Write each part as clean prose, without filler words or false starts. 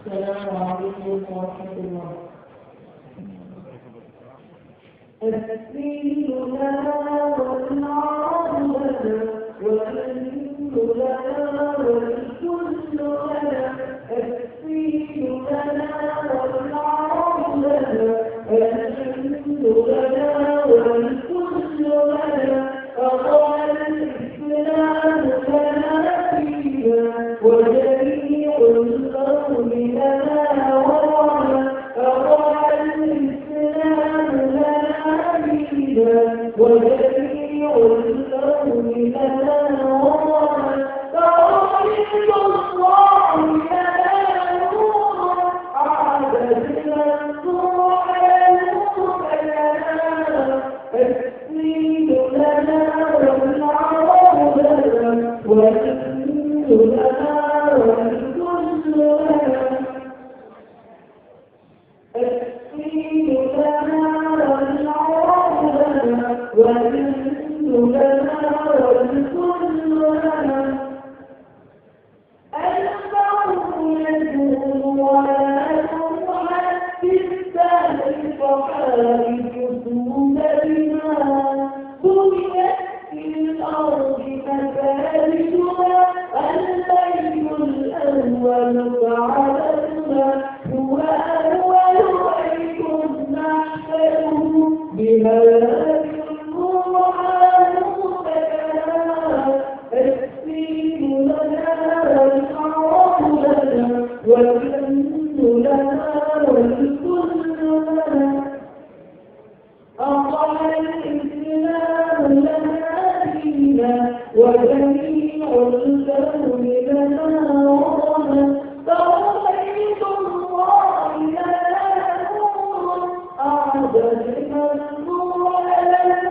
السلام عليكم ورحمة الله. الدين لنا والعرب لنا والهند لنا والكل لنا. الدين لنا والعرب لنا والهند لنا والكل لنا. أضاع الإسلام لنا فينا وجميع الأرض لنا ورانا. أضاع الإسلام لنا فينا وجميع الأرض لنا ورانا. توحيد الله لنا نور عاد المنصور لنا. الدين لنا والعرب لنا والهند لنا والكل لنا. الدين لنا والعرب لنا والهند لنا والكل لنا. الموت يدور ولا تحدث الفحائف سودنا. بنيت في الأرض مفارشها البيت الأول فعلتنا. هو أول بيت نحفره بهذه الروحان سكنا. الدين لنا والعرب لنا والهند لنا والكل لنا. أضاع الإسلام لنا فينا وجميع الكون لنا ورانا. توحيد الله لنا نور أعد المنصور لنا.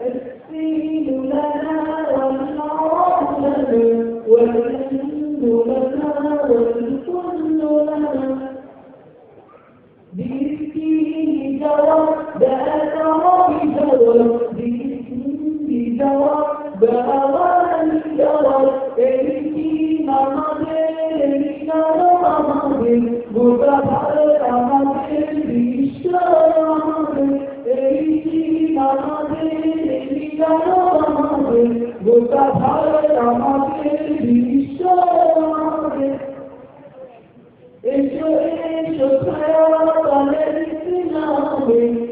الدين لنا والعرب لنا والهند لنا والكل لنا. بإسكين جواب بأثر بجواب بإسكين جواب بأغاني جواب. إسكين مدين مدين بغبار مدين بإشتار مدين. إسكين مدين مدين بغبار مدين بإشتار مدين. Ejo saya الإسلام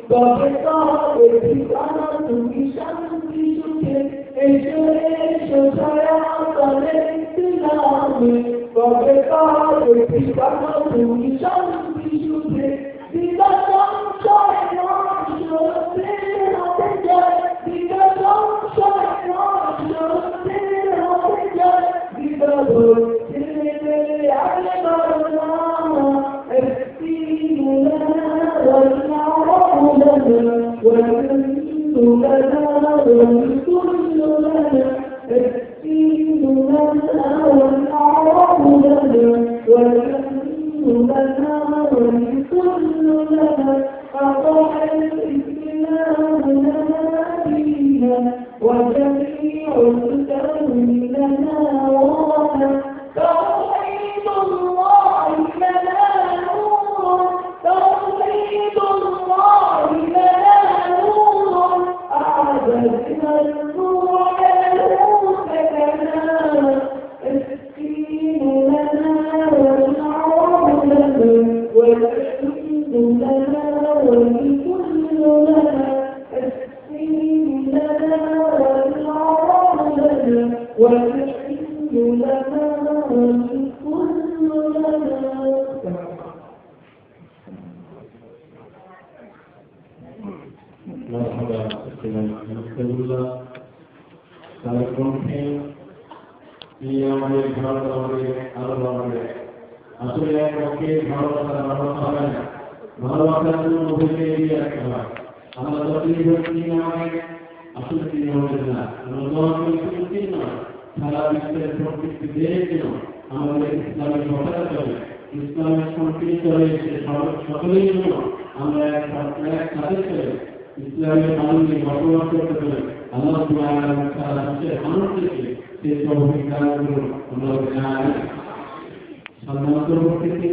بابتا وإسلام تمشان بيشوكه. Ejo saya الإسلام بابتا وإسلام تمشان بيشوكه. Tidak sampai masuk terhadap, tidak sampai masuk terhadap, tidak boleh ada mana. الدين لنا والعرب لنا والهند لنا والكل لنا. الدين لنا والعرب لنا والهند لنا والكل لنا. أضاع الإسلام لنا فينا وجميع الكون لنا ورانا. توحيد الله لنا نور توحيد الله لنا نور أعد المنصور سكنا. الدين لنا والعرب لنا والهند لنا والكل لنا. الدين لنا والعرب لنا والهند لنا والكل لنا. مرحبا الله তারপরে এই আমাদের ভারত আমাদের আরো আমাদের আসলে এককে ভারত ভালো হবে না। ভালোবাসার জন্য ওদেরকে এগিয়ে রাখতে হয়। আমরা যতই ভক্তি আমাদের আসলে তিনি হবেন না। আমরা ধর্মের কিন্তু নয়, সারা বিশ্বের প্রকৃতি দেখেও আমাদের ইসলামের কথা চলে, ইসলামের সংস্কৃতি চলে, সকলেই জন্য আমরা এক সাথে চলে ইসলামের মানুষকে বসবাস করতে পারে। আল্লাহ সারা বিশ্বের মানুষদেরকে সেই সব অভিজ্ঞতাগুলো আমরা জানাই। সম্মানিত উপস্থিতি,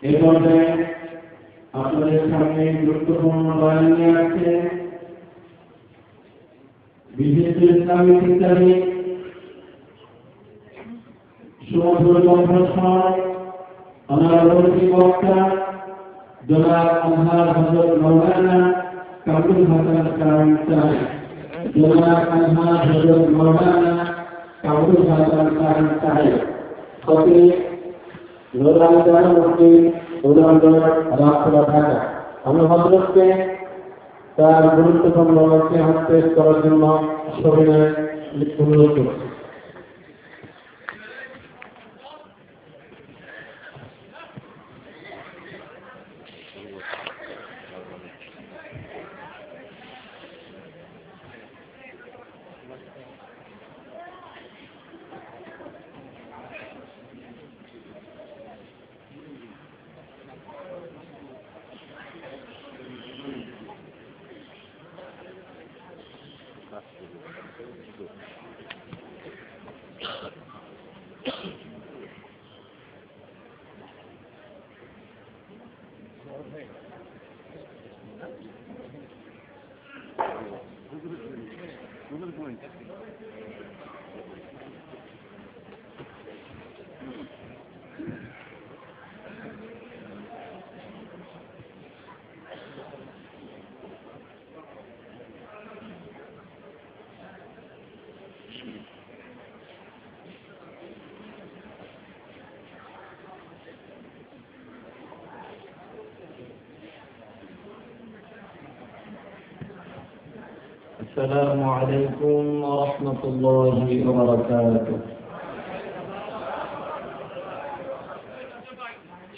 এ পর্যায়ে আপনাদের সামনে গুরুত্বপূর্ণ বয়ান নিয়ে আসছে বিশিষ্ট ইসলামী চিন্তাবিদ সুমধুর কণ্ঠস্বর অনারবর্তী বক্তা জনাব আলহাজ হযরত মাওলানা কামরুল হাসান কারণ সাহেব। জনাব আলহাজ হযরত মাওলানা কামরুল হাসান কারণ সাহেব খতিব নুরানগর মুফতি নুরানগর রাজপুরা ঢাকা। আমি হযরতকে তার গুরুত্বপূর্ণ নসিহত পেশ করার জন্য সবিনয় অনুরোধ করছি। السلام عليكم ورحمة الله وبركاته.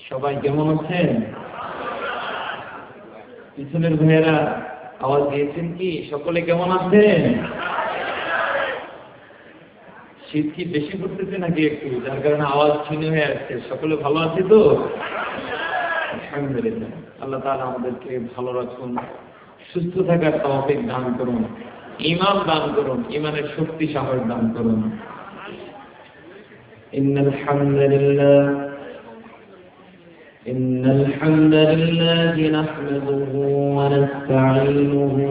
সবাই কেমন আছেন? পিছনের ভাইয়েরা আওয়াজ দিয়েছেন কি? সকলে কেমন আছেন? শীত কি বেশি পড়তেছে নাকি একটু, যার কারণে আওয়াজ ক্ষীণ হয়ে আসছে? সকলে ভালো আছে তো? আলহামদুলিল্লাহ। আল্লাহ তাআলা আমাদেরকে ভালো রাখুন, সুস্থ থাকার তৌফিক দান করুন, ঈমান দান করুন, ঈমানের শক্তি সাহস দান করুন। ইন্নাল হামদালিল্লাহি নাহমাদুহু ওয়া নাস্তাঈনুহু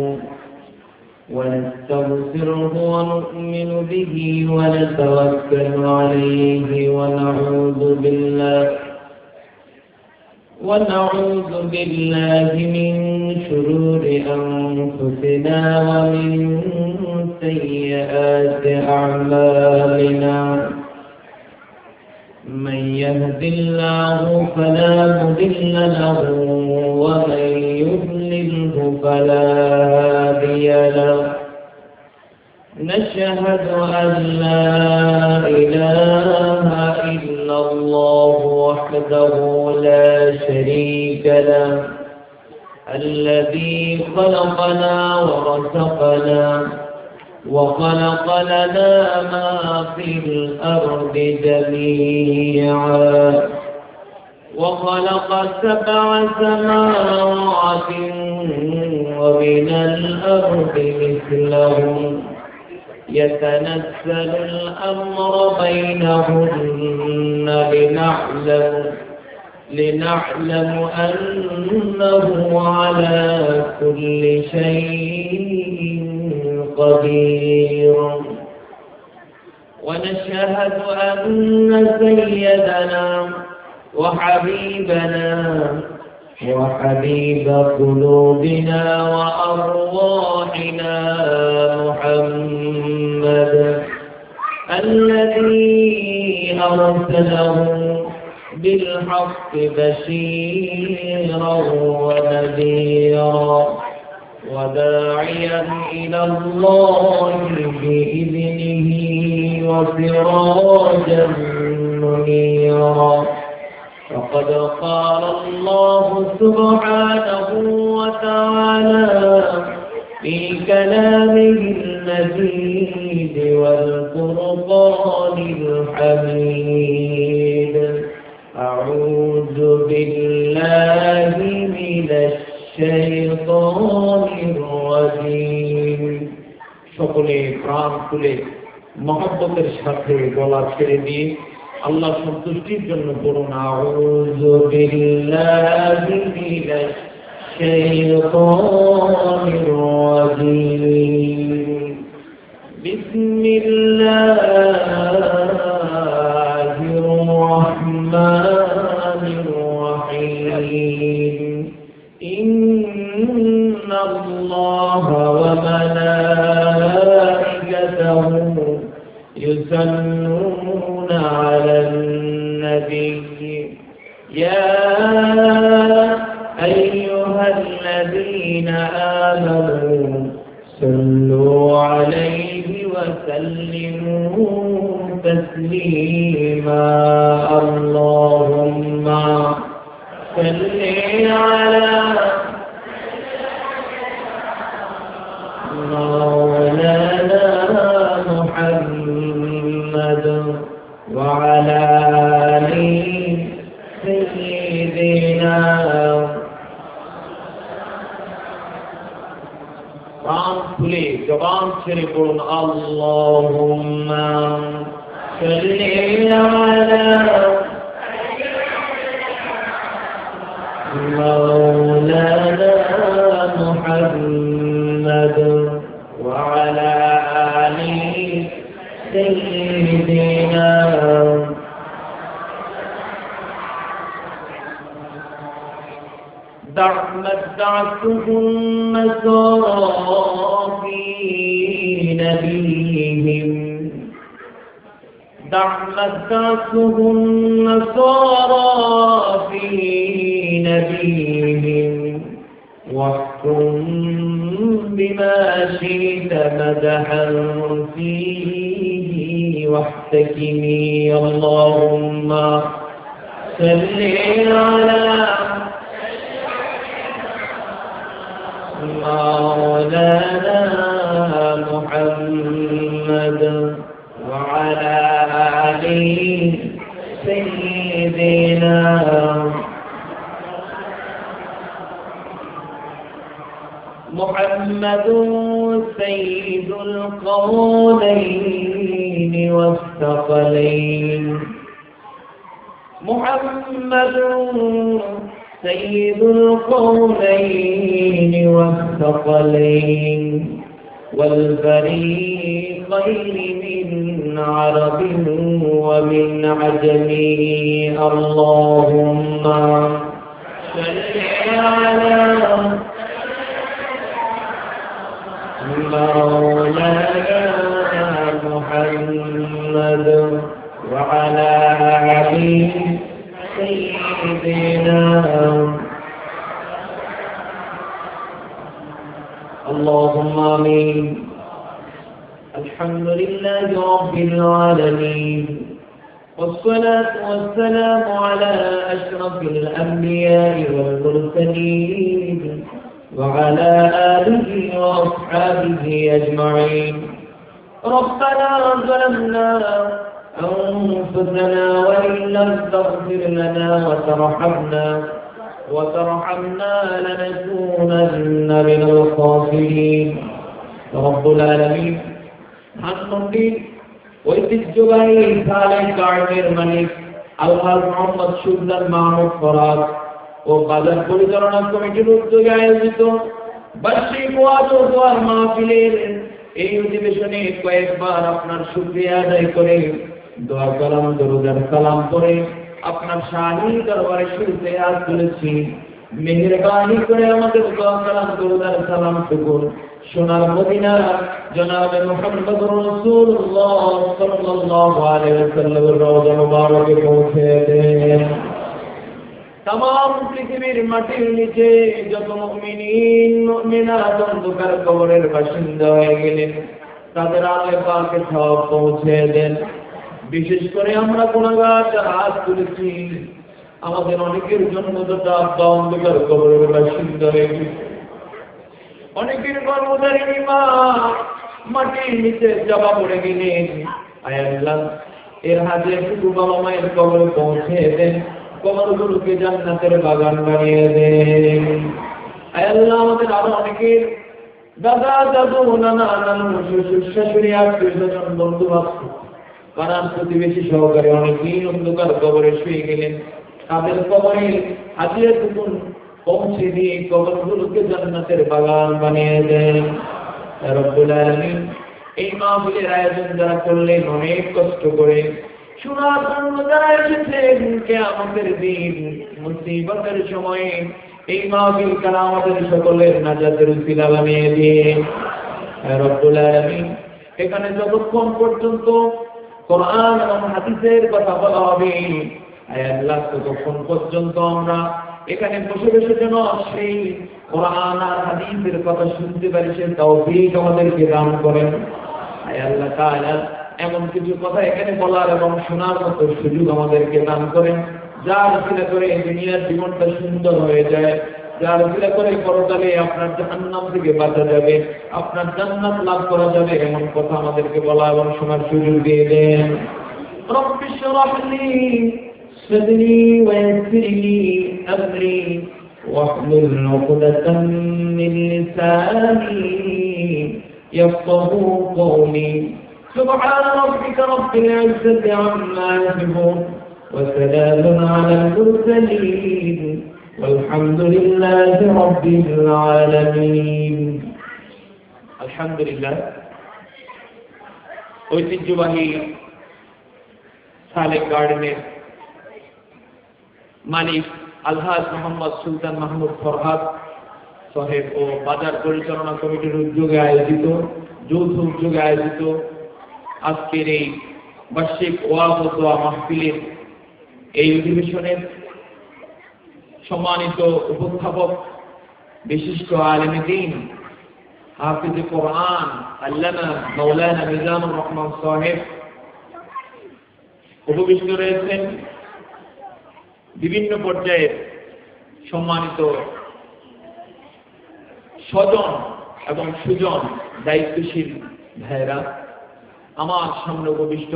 ওয়া নাস্তাগফিরুহু ওয়া নু'মিনু বিহি ওয়া নাতাওয়াক্কালু আলাইহি ওয়া ونعوذ بالله من شرور أنفسنا ومن سيئات أعمالنا. من يهد الله فلا مضل له ومن يضلله فلا هادي له. نشهد أن لا إله إلا الله وحده لا شريك له، الذي خلقنا ورزقنا وخلق لنا ما في الأرض جميعا، وخلق 7 سماوات ومن الأرض مثلهم يتنزل الأمر بينهن لنعلم أنه على كل شيء قدير. ونشهد أن سيدنا وحبيبنا وحبيب قلوبنا وأرواحنا محمد الذي أرسله بالحق بشيرا ونذيرا وداعيا إلى الله بإذنه وسراجا منيرا. فقد قال الله سبحانه وتعالى في كلامه المجيد والفرقان الحميد: أعوذ بالله من الشيطان الرجيم. সকলে প্রাণ খুলে মহব্বতের সাথে গলা ছেড়ে দিয়ে আল্লাহ সন্তুষ্টির জন্য পড়ুন আউযু বিল্লাহি মিনাশ শাইতানির রাজীম বিসমিল্লাহির রাহমানির রাহিম ইন্নাল্লাহা ওয়া মালাইকাতাহু يصلون على النبي يا أيها الذين آمنوا صلوا عليه وسلموا تسليما اللهم صل على مولانا محمد وعلى آل سيدنا প্রাণ খুলে জবান ছেড়ে পড়ুন আল্লাহুম্মা সাল্লি আলা مولانا محمد وعلى آل سيدنا دعتهم النصارى في نبيهم دعتهم النصارى في نبيهم واحكم بما شئت مدحا فيه واحتكمي اللهم صل على مولانا محمد وعلى آل سيدنا محمد سيد القولين والثقلين محمد سيد القولين والثقلين والفريقين من عرب ومن عجم اللهم صل على مولانا محمد وعلى آل سيدنا اللهم آمين الحمد لله رب العالمين والصلاة والسلام على أشرف الأنبياء والمرسلين وعلى آله وأصحابه أجمعين ربنا ظلمنا أنفسنا وإن لم تغفر لنا وترحمنا لنكونن من الخاسرين رب العالمين حمدي ঐতিহ্যবাহী সালেহ গার্ডের মালিক আলহাজ মোহাম্মদ সুলতান মাহমুদ ফরাদ ও বাজার পরিচালনা কমিটির উদ্যোগে আয়োজিত বার্ষিক ওয়াজ ও দোয়ার মাহফিলের এই অধিবেশনে কয়েকবার আপনার শুকরিয়া আদায় করে দোয়া কালাম দরুদ আর সালাম করে আপনার শাহী দরবারে শুরুতে হাত তুলেছি মেহেরবানি করে আমাদের দোয়া কালাম দরুদ আর সালাম টুকুন সোনার মদিনা জনাবে মুহাম্মদুর রাসূলুল্লাহ সাল্লাল্লাহু আলাইহি ওয়াসাল্লামের রওজা মুবারকে পৌঁছে দেন तमाम পৃথিবীর মাটির নিচে যত মুমিনিন মুমিনাত অন্ধকার কবরের বাসিন্দা হয়ে গেলেন তাদের আলোয় পাকে সব পৌঁছে দেন বিশেষ করে আমরা গুনাহগার যারা হাত তুলেছি আমাদের অনেকের জন্য তো আব্বা অন্ধকার কবরের বাসিন্দা হয়ে গেছে অনেকের গর্ভধারিণী মা মাটির নিচে চাপা পড়ে গেলেন আয় আল্লাহ এর হাতে শুধু বাবা মায়ের কবরে পৌঁছে দেন কবরগুলোকে জান্নাতের বাগান বানিয়ে দেন আয় আল্লাহ আমাদের আরো অনেকের দাদা দাদু নানা নানু শ্বশুর শাশুড়ি আত্মীয় স্বজন বন্ধু বান্ধব পাড়ার প্রতিবেশী সহকারে অনেকেই অন্ধকার কবরে শুয়ে গেলেন। তাদের কবরে হাজিরাতুকুন পৌঁছে দিয়ে কবরগুলোকে জান্নাতের বাগান বানিয়ে দেন। রব্বুল আলামিন এই মাহফিলের আয়োজন যারা করলেন অনেক কষ্ট করে, শোনার জন্য যারা এসেছেন, কিয়ামতের দিন মুসিবতের সময়ে এই মাহফিল কারা আমাদের সকলের নাজাতের উসিলা বানিয়ে দিন। রব্বুল আলামিন এখানে যতক্ষণ পর্যন্ত কোরআন এবং হাদিসের কথা বলা হবে, আল্লাহ ততক্ষণ পর্যন্ত আমরা এখানে বসে বসে যেন সেই কোরআন আর হাদিসের কথা শুনতে পারি, সে তৌফিক আমাদেরকে দান করেন। আল্লাহ তাআলা এমন কিছু কথা এখানে বলার এবং শোনার মতো সুযোগ আমাদেরকে দান করেন, যার উসিলা করে দুনিয়ার জীবনটা সুন্দর হয়ে যায়, যার উসিলা করে পরকালে আপনার জাহান্নাম থেকে বাঁচা যাবে, আপনার জান্নাত লাভ করা যাবে, এমন কথা আমাদেরকে বলা এবং শোনার সুযোগ দিয়ে দেন। রব্বি ইশরাহ লি صدري ويسر لي أمري واحلل عقدة من لساني يفقهوا قولي سبحان ربك رب العزة عما يصفون وسلام على المرسلين والحمد لله رب العالمين الحمد لله ঐতিহ্যবাহী সালেক গার্ডেনের মালিক আলহাজ মোহাম্মদ সুলতান মাহমুদ ফরহাদ সাহেব ও বাজার পরিচালনা কমিটির উদ্যোগে আয়োজিত, যৌথ উদ্যোগে আয়োজিত আজকের এই বার্ষিক ওয়াজ ও দোয়া মাহফিলের এই অধিবেশনের সম্মানিত উপস্থাপক বিশিষ্ট আলেমে দ্বীন হাফিজ কোরআন আল্লামা মাওলানা মিজানুর রহমান সাহেব উপবিষ্ট রয়েছেন। বিভিন্ন পর্যায়ের সম্মানিত স্বজন এবং সুজন দায়িত্বশীল ভাইরা, আমার সামনে উপবিষ্ট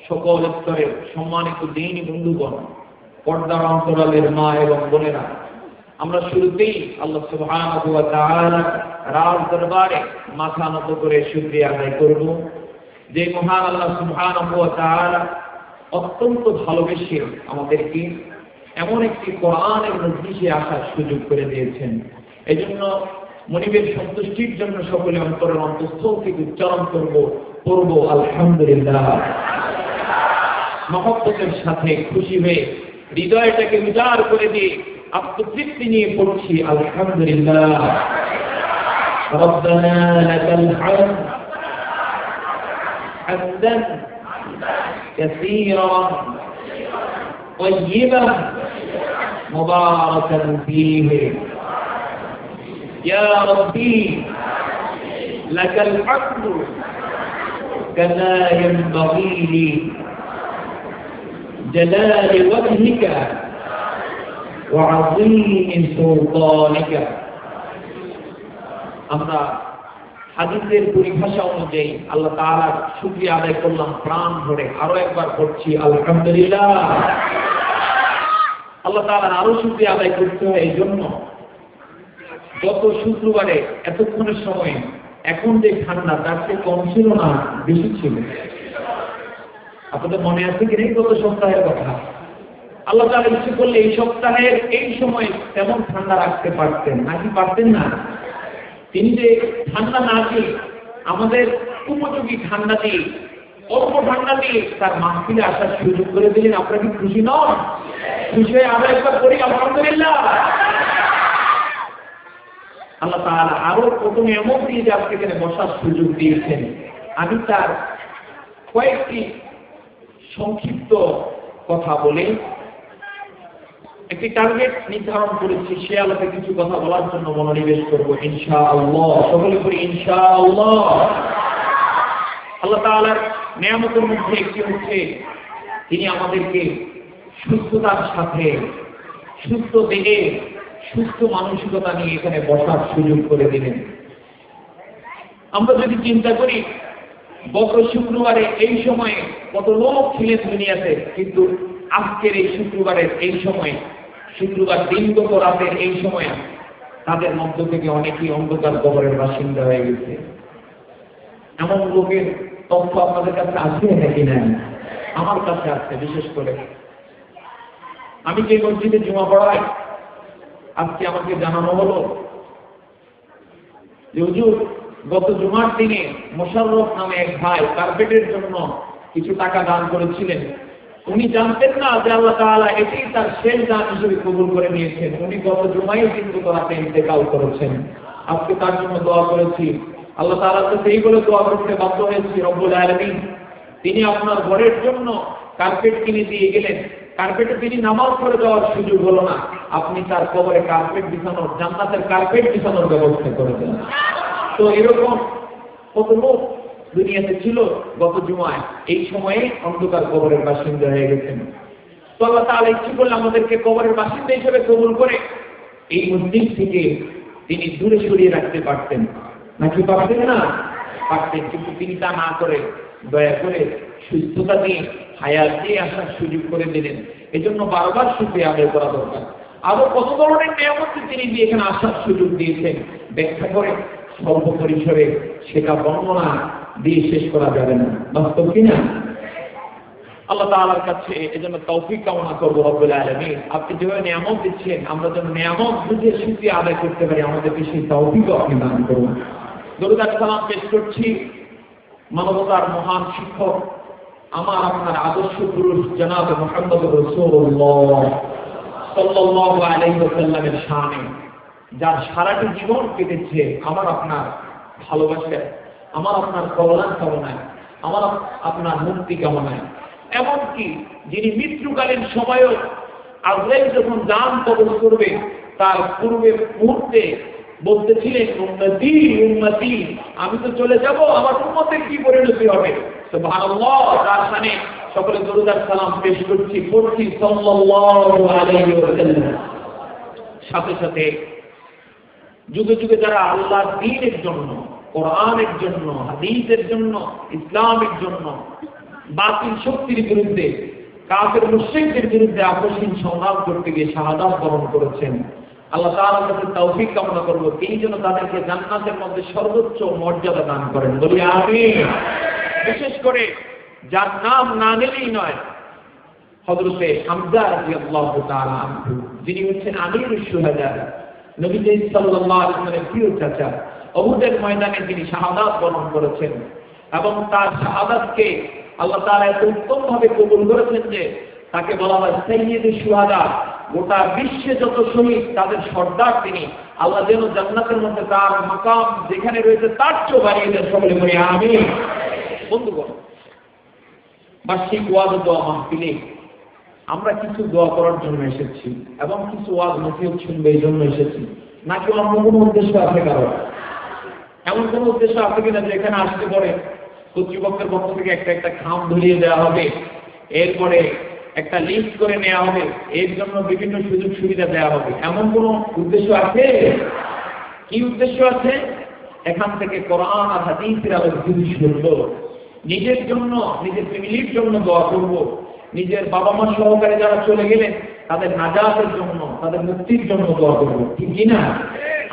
সকল স্তরের সম্মানিত দ্বীনী বন্ধুগণ, পর্দার অন্তরালের মা এবং বোনেরা, আমরা শুরুতেই আল্লাহ সুবহানাহু ওয়া তাআলা রাজ দরবারে মাথা নত করে শুকরিয়া আদায় করব, যে মহান আল্লাহ সুবহানাহু ওয়া তাআলা অত্যন্ত ভালোবেসে আমাদেরকে এমন একটি কোরআনের মজলিসে আসার সুযোগ করে দিয়েছেন। এই জন্য মনিবের সন্তুষ্টির জন্য সকলে অন্তরের অন্তঃস্থল থেকে উচ্চারণ করব আলহামদুলিল্লাহ। মহব্বতের সাথে খুশি হয়ে হৃদয়টাকে উজাড় করে দিয়ে আত্মতৃপ্তি নিয়ে পড়ছি আলহামদুলিল্লাহ। রব্বানা লাকাল হামদ হামদান কাসীরান طيبا مباركا فيه يا ربي لك الحمد كما ينبغي لجلال وجهك وعظيم سلطانك। আমরা হাদিসের পরিভাষা অনুযায়ী আল্লাহ তাআলার শুকরিয়া আদায় করলাম প্রাণ ভরে, আরো একবার করছি আলহামদুলিল্লাহ। আল্লাহ তাআলার আরো শুকরিয়া আদায় করতে হয় এই জন্য, গত শুক্রবারে এতক্ষণের সময় এখন যে ঠান্ডা তার চেয়ে কম ছিল না, বেশি ছিল। আপনাদের মনে আছে কি নেই গত সপ্তাহের কথা? আল্লাহ তাআলা ইচ্ছে করলে এই সপ্তাহের এই সময় তেমন ঠান্ডা রাখতে পারতেন, নাকি পারতেন না? তিনি যে ঠান্ডা না দিয়ে আমাদের উপযোগী ঠান্ডা দিয়ে, অল্প ঠান্ডা দিয়ে তার মাহফিলে আসার সুযোগ করে দিলেন। আপনারা কি খুশি নন? খুশি হয়ে আমরা একবার করি আলহামদুলিল্লাহ। আল্লাহ তাআলা আরো প্রথমে এমন দিয়ে যে আজকে এখানে বসার সুযোগ দিয়েছেন। আমি তার কয়েকটি সংক্ষিপ্ত কথা বলে একটি টার্গেট নির্ধারণ করেছি, সে আলোকে কিছু কথা বলার জন্য মনোনিবেশ করবো ইনশাআল্লাহ। সকলে করি ইনশাআল্লাহ। আল্লাহ তাআলার নিয়ামতের মধ্যে একটি হচ্ছে তিনি আমাদেরকে সুস্থতার সাথে, সুস্থ দেহে, সুস্থ মানসিকতা নিয়ে এখানে বসার সুযোগ করে দিলেন। আমরা যদি চিন্তা করি গত শুক্রবারে এই সময়ে কত লোক ছিলেন দুনিয়াতে, কিন্তু আজকের এই শুক্রবারের এই সময়ে, শুক্রবার দিনগত রাতের এই সময়ে তাদের মধ্য থেকে অনেকেই অন্ধকার কবরের বাসিন্দা হয়ে গেছে। এমন লোকের তথ্য আপনাদের কাছে আছে নাকি না? আমার কাছে আছে। বিশেষ করে আমি যে মসজিদে জুমা পড়াই, আজকে আমাকে জানানো হলো যে হুজুর গত জুমার দিনে মোশাররফ নামে এক ভাই কার্পেটের জন্য কিছু টাকা দান করেছিলেন। উনি জানতেন না যে আল্লাহ তাআলা এটি তার শেষ দান হিসেবে কবুল করে নিয়েছেন। উনি গত জুমায় কিন্তু তাকে ইন্তেকাল করেছেন। আজকে তার জন্য দোয়া করেছি। আল্লাহ তাআলার কাছে এই বলে দোয়া করতে বাধ্য হয়েছি, রব্বুল আলামিন তিনি আপনার ঘরের জন্য কার্পেট কিনে দিয়ে গেলেন, কার্পেটে তিনি নামাজ পড়ে যাওয়ার সুযোগ হলো না, আপনি তার কবরে কার্পেট বিছানোর, জান্নাতের কার্পেট বিছানোর ব্যবস্থা করে দেন। তো এরকম কত লোক দুনিয়াতে ছিল গত জুমায় এই সময়ে অন্ধকার কবরের বাসিন্দা হয়ে গেছেন। তো আল্লাহ তাআলা ইচ্ছে করলে আমাদেরকে কবরের বাসিন্দা হিসেবে কবুল করে এই মসজিদ থেকে তিনি দূরে সরিয়ে রাখতে পারতেন, নাকি পারতেন না? পারতেন, কিন্তু তিনি তা না করে দয়া করে সুস্থতা দিয়ে হায়াত দিয়ে আসার সুযোগ করে দিলেন। এজন্য বারবার শুকরিয়া আদায় করা দরকার। আরো কত ধরনের নিয়ামত তিনি দিয়ে এখানে আসার সুযোগ দিয়েছেন, ব্যাখ্যা করে স্বল্প পরিসরে সেটা বর্ণনা দিয়ে শেষ করা যাবে না, বাস্তব কিনা? আল্লাহ তাআলার কাছে এজন্য তৌফিক কামনা করব, রব্বুল আলামিন আপনি যেভাবে নিয়ামত দিচ্ছেন আমরা যেন নিয়ামত বুঝে শুকরিয়া আদায় করতে পারি, আমাদেরকে সেই তৌফিকও আপনি দান করুন। দরুদ আর সালাম পেশ করছি মানবতার মহান শিক্ষক, আমার আপনার আদর্শ পুরুষ জনাব মুহাম্মদুর রাসূলুল্লাহ সাল্লাল্লাহু আলাইহি ওয়াসাল্লামের শানে, যার সারাটি জীবন কেটেছে আমার আপনার ভালোবাসায়, আমার আপনার কল্যাণ কামনায়, আমার আপনার মুক্তি কামনায়। এমনকি যিনি মৃত্যুকালীন সময়ও আজরাইল যখন জান কবজ করবে তার পূর্বে মুহূর্তে বলতেছিলেন, উম্মতি উম্মতি, আমি তো চলে যাব, আমার উম্মতের কি পরিণতি হবে? সুবহানাল্লাহ, তার শানে সকলে দরুদ আর সালাম পেশ করছি, পড়ছি সাল্লাল্লাহু আলাইহি ওয়াসাল্লাম। সাথে সাথে যুগে যুগে যারা আল্লাহর দ্বীনের জন্য, কোরআনের জন্য, হাদিসের জন্য, ইসলামের জন্য বাতিল শক্তির বিরুদ্ধে, কাফের মুশরিকদের বিরুদ্ধে আপসহীন সংগ্রাম করতে গিয়ে শাহাদাত বরণ করেছেন, আল্লাহ তাআলার কাছে তৌফিক কামনা করব তিনি যেন তাদেরকে জান্নাতের মধ্যে সর্বোচ্চ মর্যাদা দান করেন, বলি আমিন। বিশেষ করে যার নাম না নিলেই নয়, হযরতে হামজা রাদিয়াল্লাহু তাআলা আনহু, যিনি হচ্ছেন আমিরুশ শুহাদা, নবী সাল্লাল্লাহু আলাইহি ওয়াসাল্লামের প্রিয় চাচা, উহুদের ময়দানে তিনি শাহাদাত বরণ করেছেন এবং তার শাহাদাতকে আল্লাহ তাআলা এত উত্তমভাবে কবুল করেছেন যে তাকে বলা হয় সাইয়্যিদুশ শুহাদা। গোটা বিশ্বে যত শহীদ তাদের সর্দার তিনি। আল্লাহ যেন জান্নাতের মধ্যে তার মাকাম যেখানে রয়েছে তার চেয়েও বাড়িয়ে দেন, সকলে বলি আমিন। বন্ধুগণ, বার্ষিক ওয়াজ ও দোয়া মাহফিলে আমরা কিছু দোয়া করার জন্য এসেছি এবং কিছু ওয়াজ নসিহত শুনবে এই জন্য এসেছি, নাকি অন্য কোনো উদ্দেশ্য আছে কারো? এমন কোনো উদ্দেশ্য আছে কিনা যে এখানে আসতে পরে কর্তৃপক্ষের পক্ষ থেকে একটা একটা খাম ধরিয়ে দেওয়া হবে, এরপরে একটা লিস্ট করে নেওয়া হবে, এর জন্য বিভিন্ন সুযোগ সুবিধা দেওয়া হবে, এমন কোনো উদ্দেশ্য আছে? কি উদ্দেশ্য আছে? এখান থেকে কোরআন আর হাদিসের আলোকে কিছু শুনবো, নিজের জন্য, নিজের ফ্যামিলির জন্য দোয়া করব, নিজের বাবা মা সহকারে যারা চলে গেলেন তাদের নাজাতের জন্য, তাদের মুক্তির জন্য দোয়া করব, ঠিক কিনা?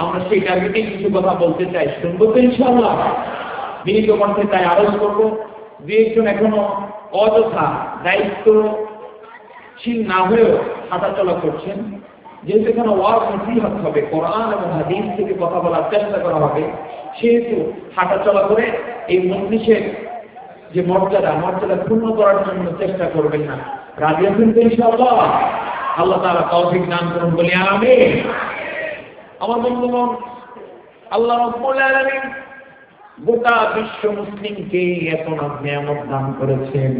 আমরা সেই টার্গেটে কিছু কথা বলতে চাই, শুনবো তো ইনশাআল্লাহ। বিনীত কণ্ঠে তাই আরোপ করবো, দু একজন এখনো অযথা দায়িত্বশীল না হয়েও হাঁটাচলা করছেন, যেহেতু এখানে ওয়াজ নসিহত হবে, কোরআন এবং হাদিস থেকে কথা বলার চেষ্টা করা হবে, সেহেতু হাঁটাচলা করে এই মজলিসের যে মর্যাদা পূর্ণ করার জন্য চেষ্টা করবেন না। রাজি আছেন তো ইনশাআল্লাহ? আল্লাহ তাআলা তৌফিক দান করুন, বলি আমিন। আমার বন্ধুগণ, আল্লাহ রাব্বুল আলামিন গোটা বিশ্ব মুসলিমকে এত নিয়ামত দান করেছেন।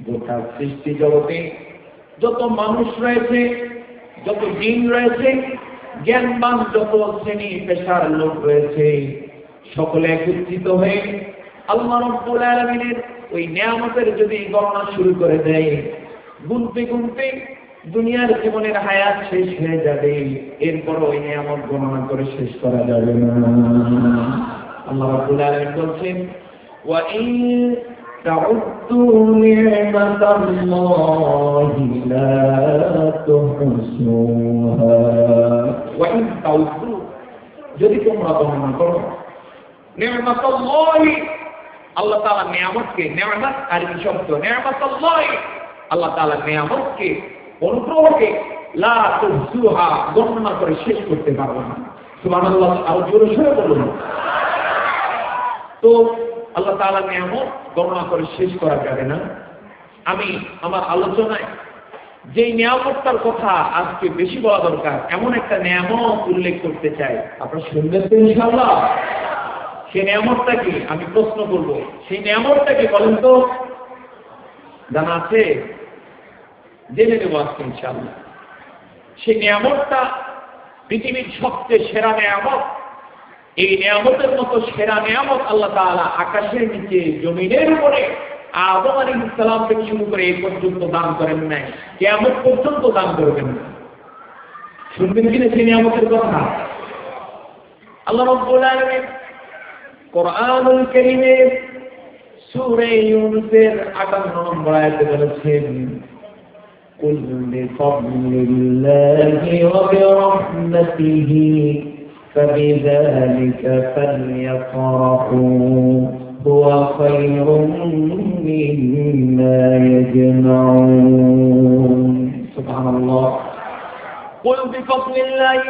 গোটা সৃষ্টি জগতে যত মানুষ রয়েছে, যত জিন রয়েছে, জ্ঞানবান যত শ্রেণী পেশার লোক রয়েছে, সকলে একত্রিত হয়ে আল্লাহ রাব্বুল আলামিনের ওই নিয়ামতের যদি গণনা শুরু করে দেয়, গুনতে গুনতে দুনিয়ার জীবনের হায়াত শেষ হয়ে যাবে, এরপর ওই নিয়ামত গণনা করে শেষ করা যাবে না। আল্লাহ রাব্বুল আলামিন বলছেন, ওয়া ইন তাউদ্দু নি'মাতাল্লাহি লা তুহসুহা। ওয়া ইন তাউদ্দু, যদি তোমরা গণনা করো, নি'মাতাল্লাহি, আল্লাহ তাআলা নিয়ামতকে নিয়ামত আরবি শব্দ নিয়ামতুল্লাহ আল্লাহ তাআলা নিয়ামতকে অনুগ্রহকে লা তুহসুহা গণনা করে শেষ করতে পারবো না সুবহানাল্লাহ আর জোরে সরে বলুন তো আল্লাহ তাআলা নিয়ামত গণনা করে শেষ করা যাবে না আমি আমার আলোচনায় যে নিয়ামতটার কথা আজকে বেশি বলা দরকার এমন একটা নিয়ামত উল্লেখ করতে চাই আপনারা শুনবেন তো ইনশাআল্লাহ সেই নিয়ামতটা কি আমি প্রশ্ন করব সেই নিয়ামতটা কি বলেন তো জানা আছে জেনে নেব আজকে ইনশাআল্লাহ সেই নিয়ামতটা পৃথিবীর সবচেয়ে সেরা নিয়ামত এই নিয়ামতের মতো সেরা নিয়ামত আল্লাহ তাআলা আকাশের নিচে জমিনের উপরে আদম আলাইহিস সালাম থেকে শুরু করে এই পর্যন্ত দান করেন নাই কিয়ামত পর্যন্ত দান করবেন না শুনবেন কিনা সেই নিয়ামতের কথা আল্লাহ রাব্বুল আলামিন কোরআনুল কারীমের সূরা ইউনূসের 58 নম্বর আয়াতে বলেছেন কুল বিফাদলিল্লাহি ওয়া বিরাহমাতিহি فبذلك فليفرحوا هو خير مما يجمعون سبحان الله قل بفضل الله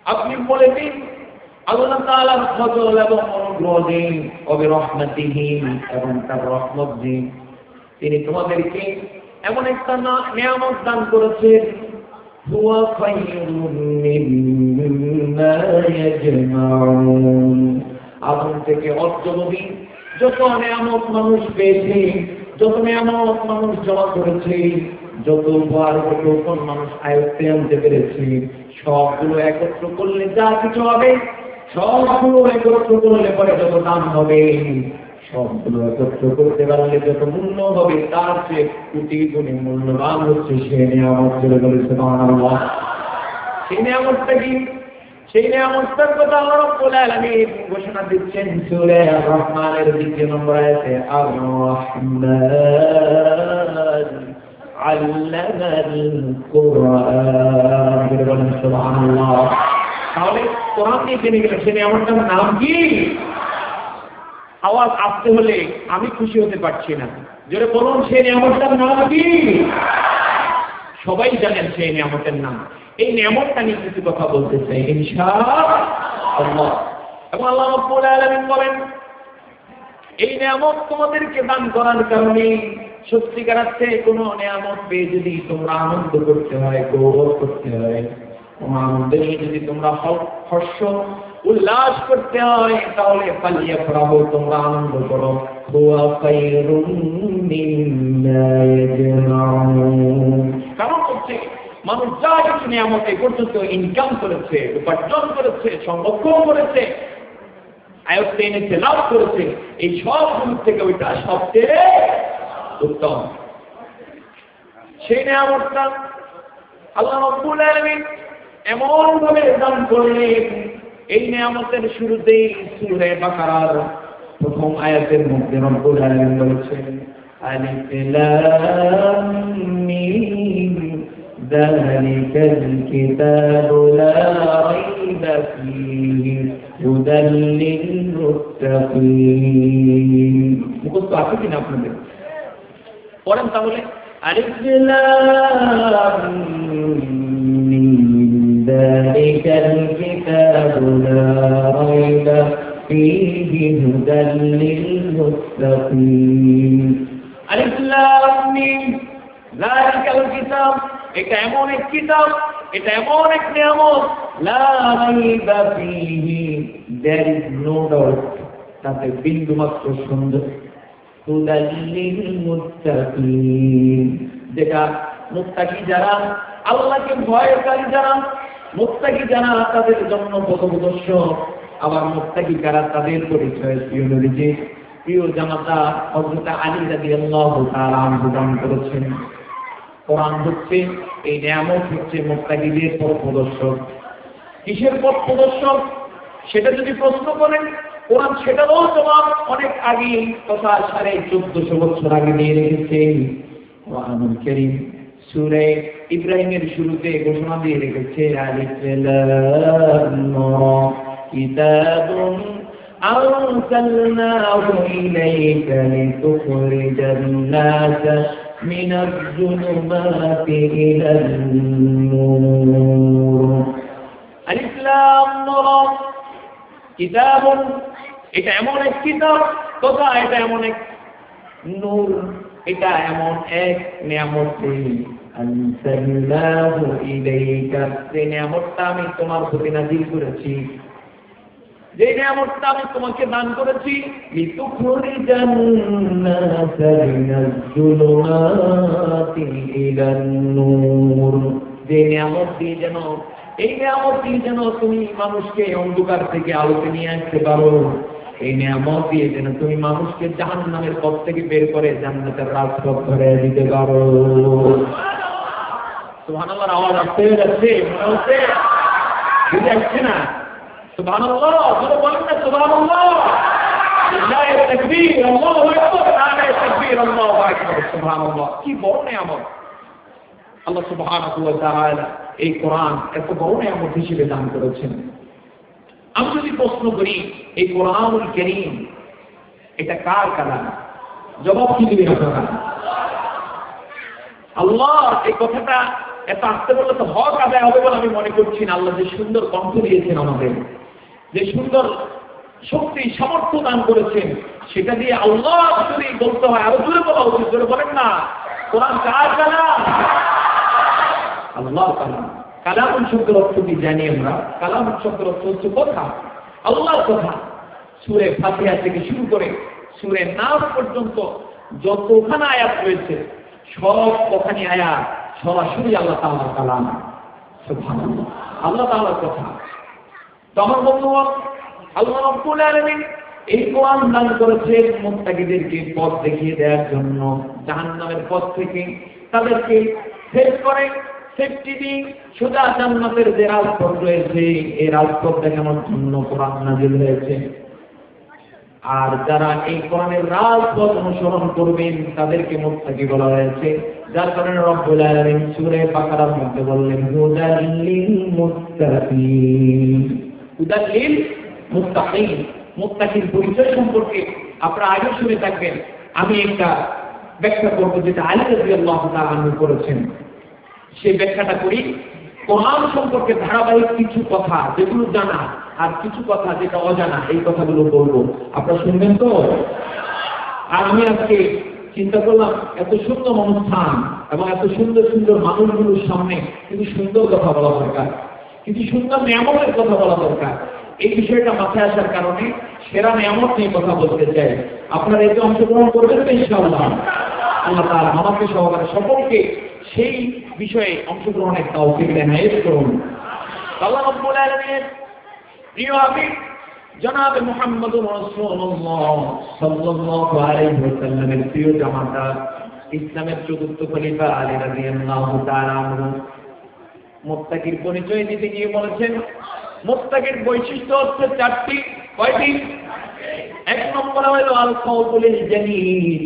আপনি বলে দিন আল্লাহ তাআলার ফজল এবং অনুগ্রহ দিন ও বিরহমাতিহি এবং তার রহমত দিন তিনি তোমাদেরকে এমন একটা নিয়ামত দান করেছেন হুয়া খায়রুম মিম্মা ইয়াজমাউন আদম থেকে অর্জনবী যত নিয়ামত মানুষ পেয়েছে যত নিয়ামত মানুষ জমা করেছে যত উপহার যত মানুষ আয়ত্তে আনতে পেরেছে সবগুলো একত্র করলে যা কিছু হবে সবগুলো একত্র করলে পরে যত দাম হবে সবগুলো একত্র করতে পারলে যত মূল্য হবে তার চেয়ে কোটি গুণে মূল্যবান হচ্ছে সে নিয়ামত চলে বলে সুবহানাল্লাহ সেই নিয়ামতটা কি সেই নিয়ামতের কথা আল্লাহ রাব্বুল আলামিন ঘোষণা দিচ্ছেন সূরা আর-রহমানের 2 নম্বর আয়াতে আর-রহমান আল্লামাল কুরআন বলেন সুবহানাল্লাহ তাহলে কোরআন দিয়ে জেনে গেলে সেই নিয়ামতটার নাম কি আওয়াজ আসতে হলে আমি খুশি হতে পারছি না জোরে বলুন সেই নিয়ামতটার নাম কি সবাই জানেন সেই নিয়ামতের নাম এই নিয়ামতটা নিয়ে কিছু কথা বলতে চাই ইনশাআল্লাহ এবং আল্লাহ রাব্বুল আলামিন বলেন এই নিয়ামত তোমাদেরকে দান করার কারণে সত্যিকার অর্থে কোনো নিয়ামত পেয়ে যদি তোমরা আনন্দ করতে হয় গৌরব করতে হয় আনন্দে যদি তোমরা হর্ষ উল্লাস করতে হয় তাহলে পালিয়ে ফরাহো তোমরা আনন্দ করো হুয়া খায়রুম মিম্মা ইয়াজমাউন কারণ হচ্ছে মানুষ যা কিছু নিয়ামত এই পর্যন্ত ইনকাম করেছে উপার্জন করেছে সংরক্ষণ করেছে আয়ত্তে এনেছে লাভ করেছে এই সবগুলো থেকে ওইটা সবচেয়ে উত্তম সেই নিয়ামতটা আল্লাহ রাব্বুল আলামিন এমন ভাবে দান করলেন এই নিয়ামতের শুরুতেই সূরা বাকারার প্রথম আয়াতের মধ্যে রব্বুল আলামিন বলেছেন আলিফ লাম মিম যালিকাল কিতাবু লা রাইবা ফীহি হুদাল লিল মুত্তাকিন মুখস্থ আছে কিনা আপনাদের পড়েন তাহলে আলিফ লাম মিম যালিকাল কিতাবু লা রাইবা ফীহি হুদাল লিল মুত্তাকিন আলিফ লাম মিম যালিকাল কিতাব এটা এমন এক কিতাব এটা এমন এক নিয়ামত লা রাইবা ফীহি there is no doubt তাতে বিন্দু মাত্র সন্দেহ হুদাল লিল মুত্তাকিন যেটা মুত্তাকি যারা আল্লাহকে ভয়কারী যারা মুত্তাকি যারা তাদের জন্য পথপ্রদর্শ আবার মুত্তাকি যারা তাদের পরিচয় প্রিয় জামাতা হযরত আলী রাদিয়াল্লাহু তাআলা আনহু দান করেছেন কোরআন হচ্ছে এই নিয়ামত হচ্ছে মুত্তাকিদের পথপ্রদর্শক কিসের পথপ্রদর্শক সেটা যদি প্রশ্ন করেন কোরআন সেটারও জবাব অনেক আগে কথা 1450 বছর আগে দিয়ে রেখেছে কোরআনুল কারীম সূরা ইব্রাহিমের শুরুতে ঘোষণা দিয়ে রেখেছে আলিফ লাম রা কিতাবুন أرسلناه إليك لتخرج الناس من الظلمات إلى النور ألف لام را কিতাব, এটা এমন এক কিতাব তথা এটা এমন এক নূর, এটা এমন এক নিয়ামত আনসাল্লাহু ইলাইকা, যে নিয়ামতটা আমি তোমার প্রতি নাযিল করেছি, যে নিয়ামতটা আমি তোমাকে দান করেছি, লিতুখরিজান নাসা মিনাজ যুলুমাতি ইলান নূর, যে নিয়ামত দিয়ে যেন, এই নিয়ামত দিয়ে যেন তুমি মানুষকে অন্ধকার থেকে আলোতে নিয়ে আসতে পারো, এই নিয়ামত দিয়ে যেন তুমি মানুষকে জাহান্নামের পথ থেকে বের করে জান্নাতের রাজপথ ধরে দিতে পারো। সুবহানাল্লাহর আওয়াজ আসতে যাচ্ছে, মনে হচ্ছে বুঝে আসছে না? সুবহানাল্লাহ, বলে বলেন না সুবহানাল্লাহ, লিল্লাহি তাকবীর, আল্লাহু আকবার, নারে তাকবীর, আল্লাহু আকবার, সুবহানাল্লাহ। কি বড় নিয়ামত আল্লাহ সুবহানাহু ওয়া তাআলা এই কোরআন এত বড় নিয়ামত হিসেবে দান করেছেন। আমি যদি প্রশ্ন করি এই কোরআনুল কারীম এটা কার কালাম, জবাব কি দিবেন আপনারা? আল্লাহ, এই কথাটা এত আসতে বললে তো হক আদায় হবে বলে আমি মনে করছি না। আল্লাহ যে সুন্দর কণ্ঠ দিয়েছেন আমাদের, যে সুন্দর শক্তি সামর্থ্য দান করেছেন, সেটা দিয়ে আল্লাহ যদি বলতে হয় আরো জোরে বলা উচিত। জোরে বলেন না, কোরআন কার কালাম? আল্লাহর কালাম। কালাম শব্দের অর্থ কি জানি আমরা? কালাম শব্দের অর্থ হচ্ছে কথা, আল্লাহর কথা। সূরা ফাতিহা থেকে শুরু করে সূরা নাস পর্যন্ত যতখানি আয়াত রয়েছে সব কথানি আয়াত সরাসরি আল্লাহ তাআলার কালাম। সুবহানাল্লাহ, আল্লাহ তাআলার কথা। তো আমার বন্ধুগণ, আল্লাহ রাব্বুল আলামিন এই কোরআন দান করেছেন মুত্তাকিদেরকে পথ দেখিয়ে দেওয়ার জন্য, জাহান্নামের পথ থেকে তাদেরকে সেভ করে, সেফটি দিয়ে সোজা জান্নাতের যে রাজপথ রয়েছে এই রাজপথ দেখানোর জন্য কোরআন নাযিল হয়েছে। আর যারা এই কোরআনের রাজপথ অনুসরণ করবেন তাদেরকে মুত্তাকি বলা হয়েছে, যার কারণে রব্বুল আলামিন সূরা বাকারার মধ্যে বললেন হুদাল লিল মুত্তাকিন। হুদাল লিল মুত্তাকিন, মুত্তাকির পরিচয় সম্পর্কে আপনারা আগে শুনে থাকবেন। আমি একটা ব্যাখ্যা করব যেটা আলী রাদিয়াল্লাহু তাআলা আনহু করেছেন, সেই ব্যাখ্যাটা করি। কোরআন সম্পর্কে ধারাবাহিক কিছু কথা যেগুলো জানা আর কিছু কথা যেটা অজানা, এই কথাগুলো বলবো, আপনারা শুনবেন তো? আর আমি আজকে চিন্তা করলাম এত সুন্দর অনুষ্ঠান এবং এত সুন্দর সুন্দর মানুষগুলোর সামনে কিছু সুন্দর কথা বলা দরকার, কিছু সুন্দর নিয়ামতের কথা বলা দরকার। এই বিষয়টা মাথায় আসার কারণে সেরা নিয়ামত নিয়ে কথা বলতে চাই। আপনারা এতে অংশগ্রহণ করবেন তো ইনশাআল্লাহ? আল্লাহ তাআলা আমাকে সহকারে সকলকে সেই বিষয়ে অংশগ্রহণের তৌফিক দেন, আয়েশ করুন। আল্লাহ রাব্বুল আলামিনের প্রিয় হাবিব জনাব মুহাম্মদুর রাসূলুল্লাহ সাল্লাল্লাহু আলাইহি ওয়াসাল্লামের প্রিয় জামাতা ইসলামের চতুর্থ খলিফা আলী রাদিয়াল্লাহু তাআলা আনহু মুত্তাকির পরিচয় দিতে গিয়ে বলেছেন, মুত্তাকির বৈশিষ্ট্য হচ্ছে চারটি। কয়টি? এক নম্বরে হলো আল খাউফুল জালিল,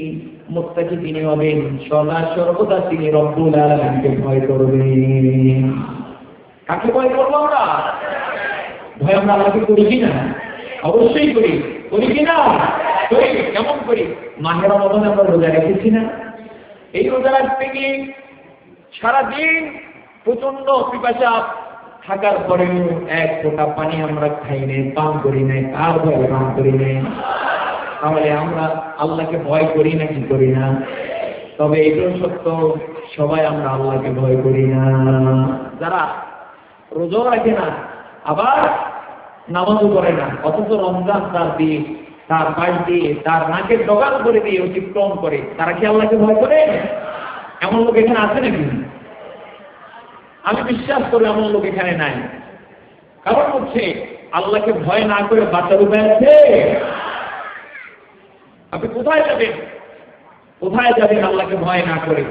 মুত্তাকি তিনি হবেন সদা সর্বদা তিনি রব্বুল আলামিনকে ভয় করবেন। কাকে ভয় করবো আমরা? ভয় আমরা আল্লাহকে করি কিনা? অবশ্যই করি। করি কিনা? করি। কেমন করি? মাহে রমজানে আমরা রোজা রেখেছি না? এই রোজা রাখতে গিয়ে সারাদিন প্রচন্ড পিপাসা থাকার পরেও এক ফোঁটা পানি আমরা খাই নাই, পান করি নাই। কার ভয়ে পান করি নাই? তাহলে আমরা আল্লাহকে ভয় করি না কি করি না? তবে এটাও সত্য, সবাই আমরা আল্লাহকে ভয় করি না। যারা রোজাও রাখে না আবার নামাজও করে না, অথচ রমজান তার দিয়ে, তার পাশ দিয়ে, তার নাকের ডগার করে দিয়ে অতিক্রম করে, তারা কি আল্লাহকে ভয় করে? এমন লোক এখানে আছে নাকি? আমি বিশ্বাস করি এমন লোক এখানে নাই। কারণ হচ্ছে আল্লাহকে ভয় না করে বাঁচার উপায় আছে? আপনি কোথায় যাবেন? কোথায় যাবেন আল্লাহকে ভয় না করে?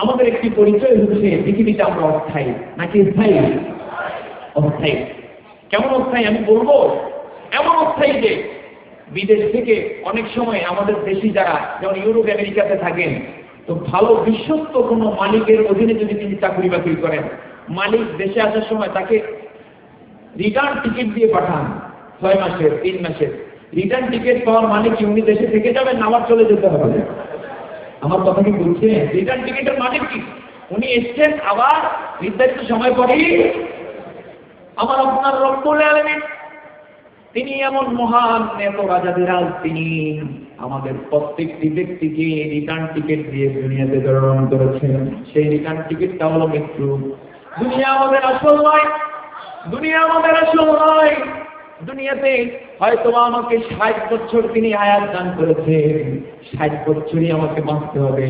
আমাদের একটি পরিচয় হচ্ছে পৃথিবীতে আমরা অস্থায়ী নাকি স্থায়ী? অস্থায়ী। কেমন অস্থায়ী আমি বলবো? এমন অস্থায়ী যে বিদেশ থেকে অনেক সময় আমাদের দেশি যারা যেমন ইউরোপ আমেরিকাতে থাকেন, তো ভালো বিশ্বস্ত কোনো মালিকের অধীনে যদি তিনি চাকরি বাকরি করেন, মালিক দেশে আসার সময় তাকে রিটার্ন টিকিট দিয়ে পাঠান, 6 মাসের, 3 মাসের। রিটার্ন টিকিট পাওয়ার মানে কি উনি দেশে থেকে যাবেন না আবার চলে যেতে হবে? আমার কথা কি বুঝছেন? রিটার্ন টিকিটের মানে কি উনি এসছেন আবার নির্ধারিত সময় পরেই। আমার আপনার রব্বুল আলামিন তিনি এমন মহান এত রাজাধিরাজ, তিনি আমাদের প্রত্যেকটি ব্যক্তিকে রিটার্ন টিকিট দিয়ে দুনিয়াতে প্রেরণ করেছেন। সেই রিটার্ন টিকিটটা হলো মৃত্যু। দুনিয়া আমাদের আসল নয়, দুনিয়া আমাদের আসল নয়। দুনিয়াতে হয়তো আমাকে 60 বছর তিনি হায়াত দান করেছেন, 60 বছরই আমাকে বাঁচতে হবে।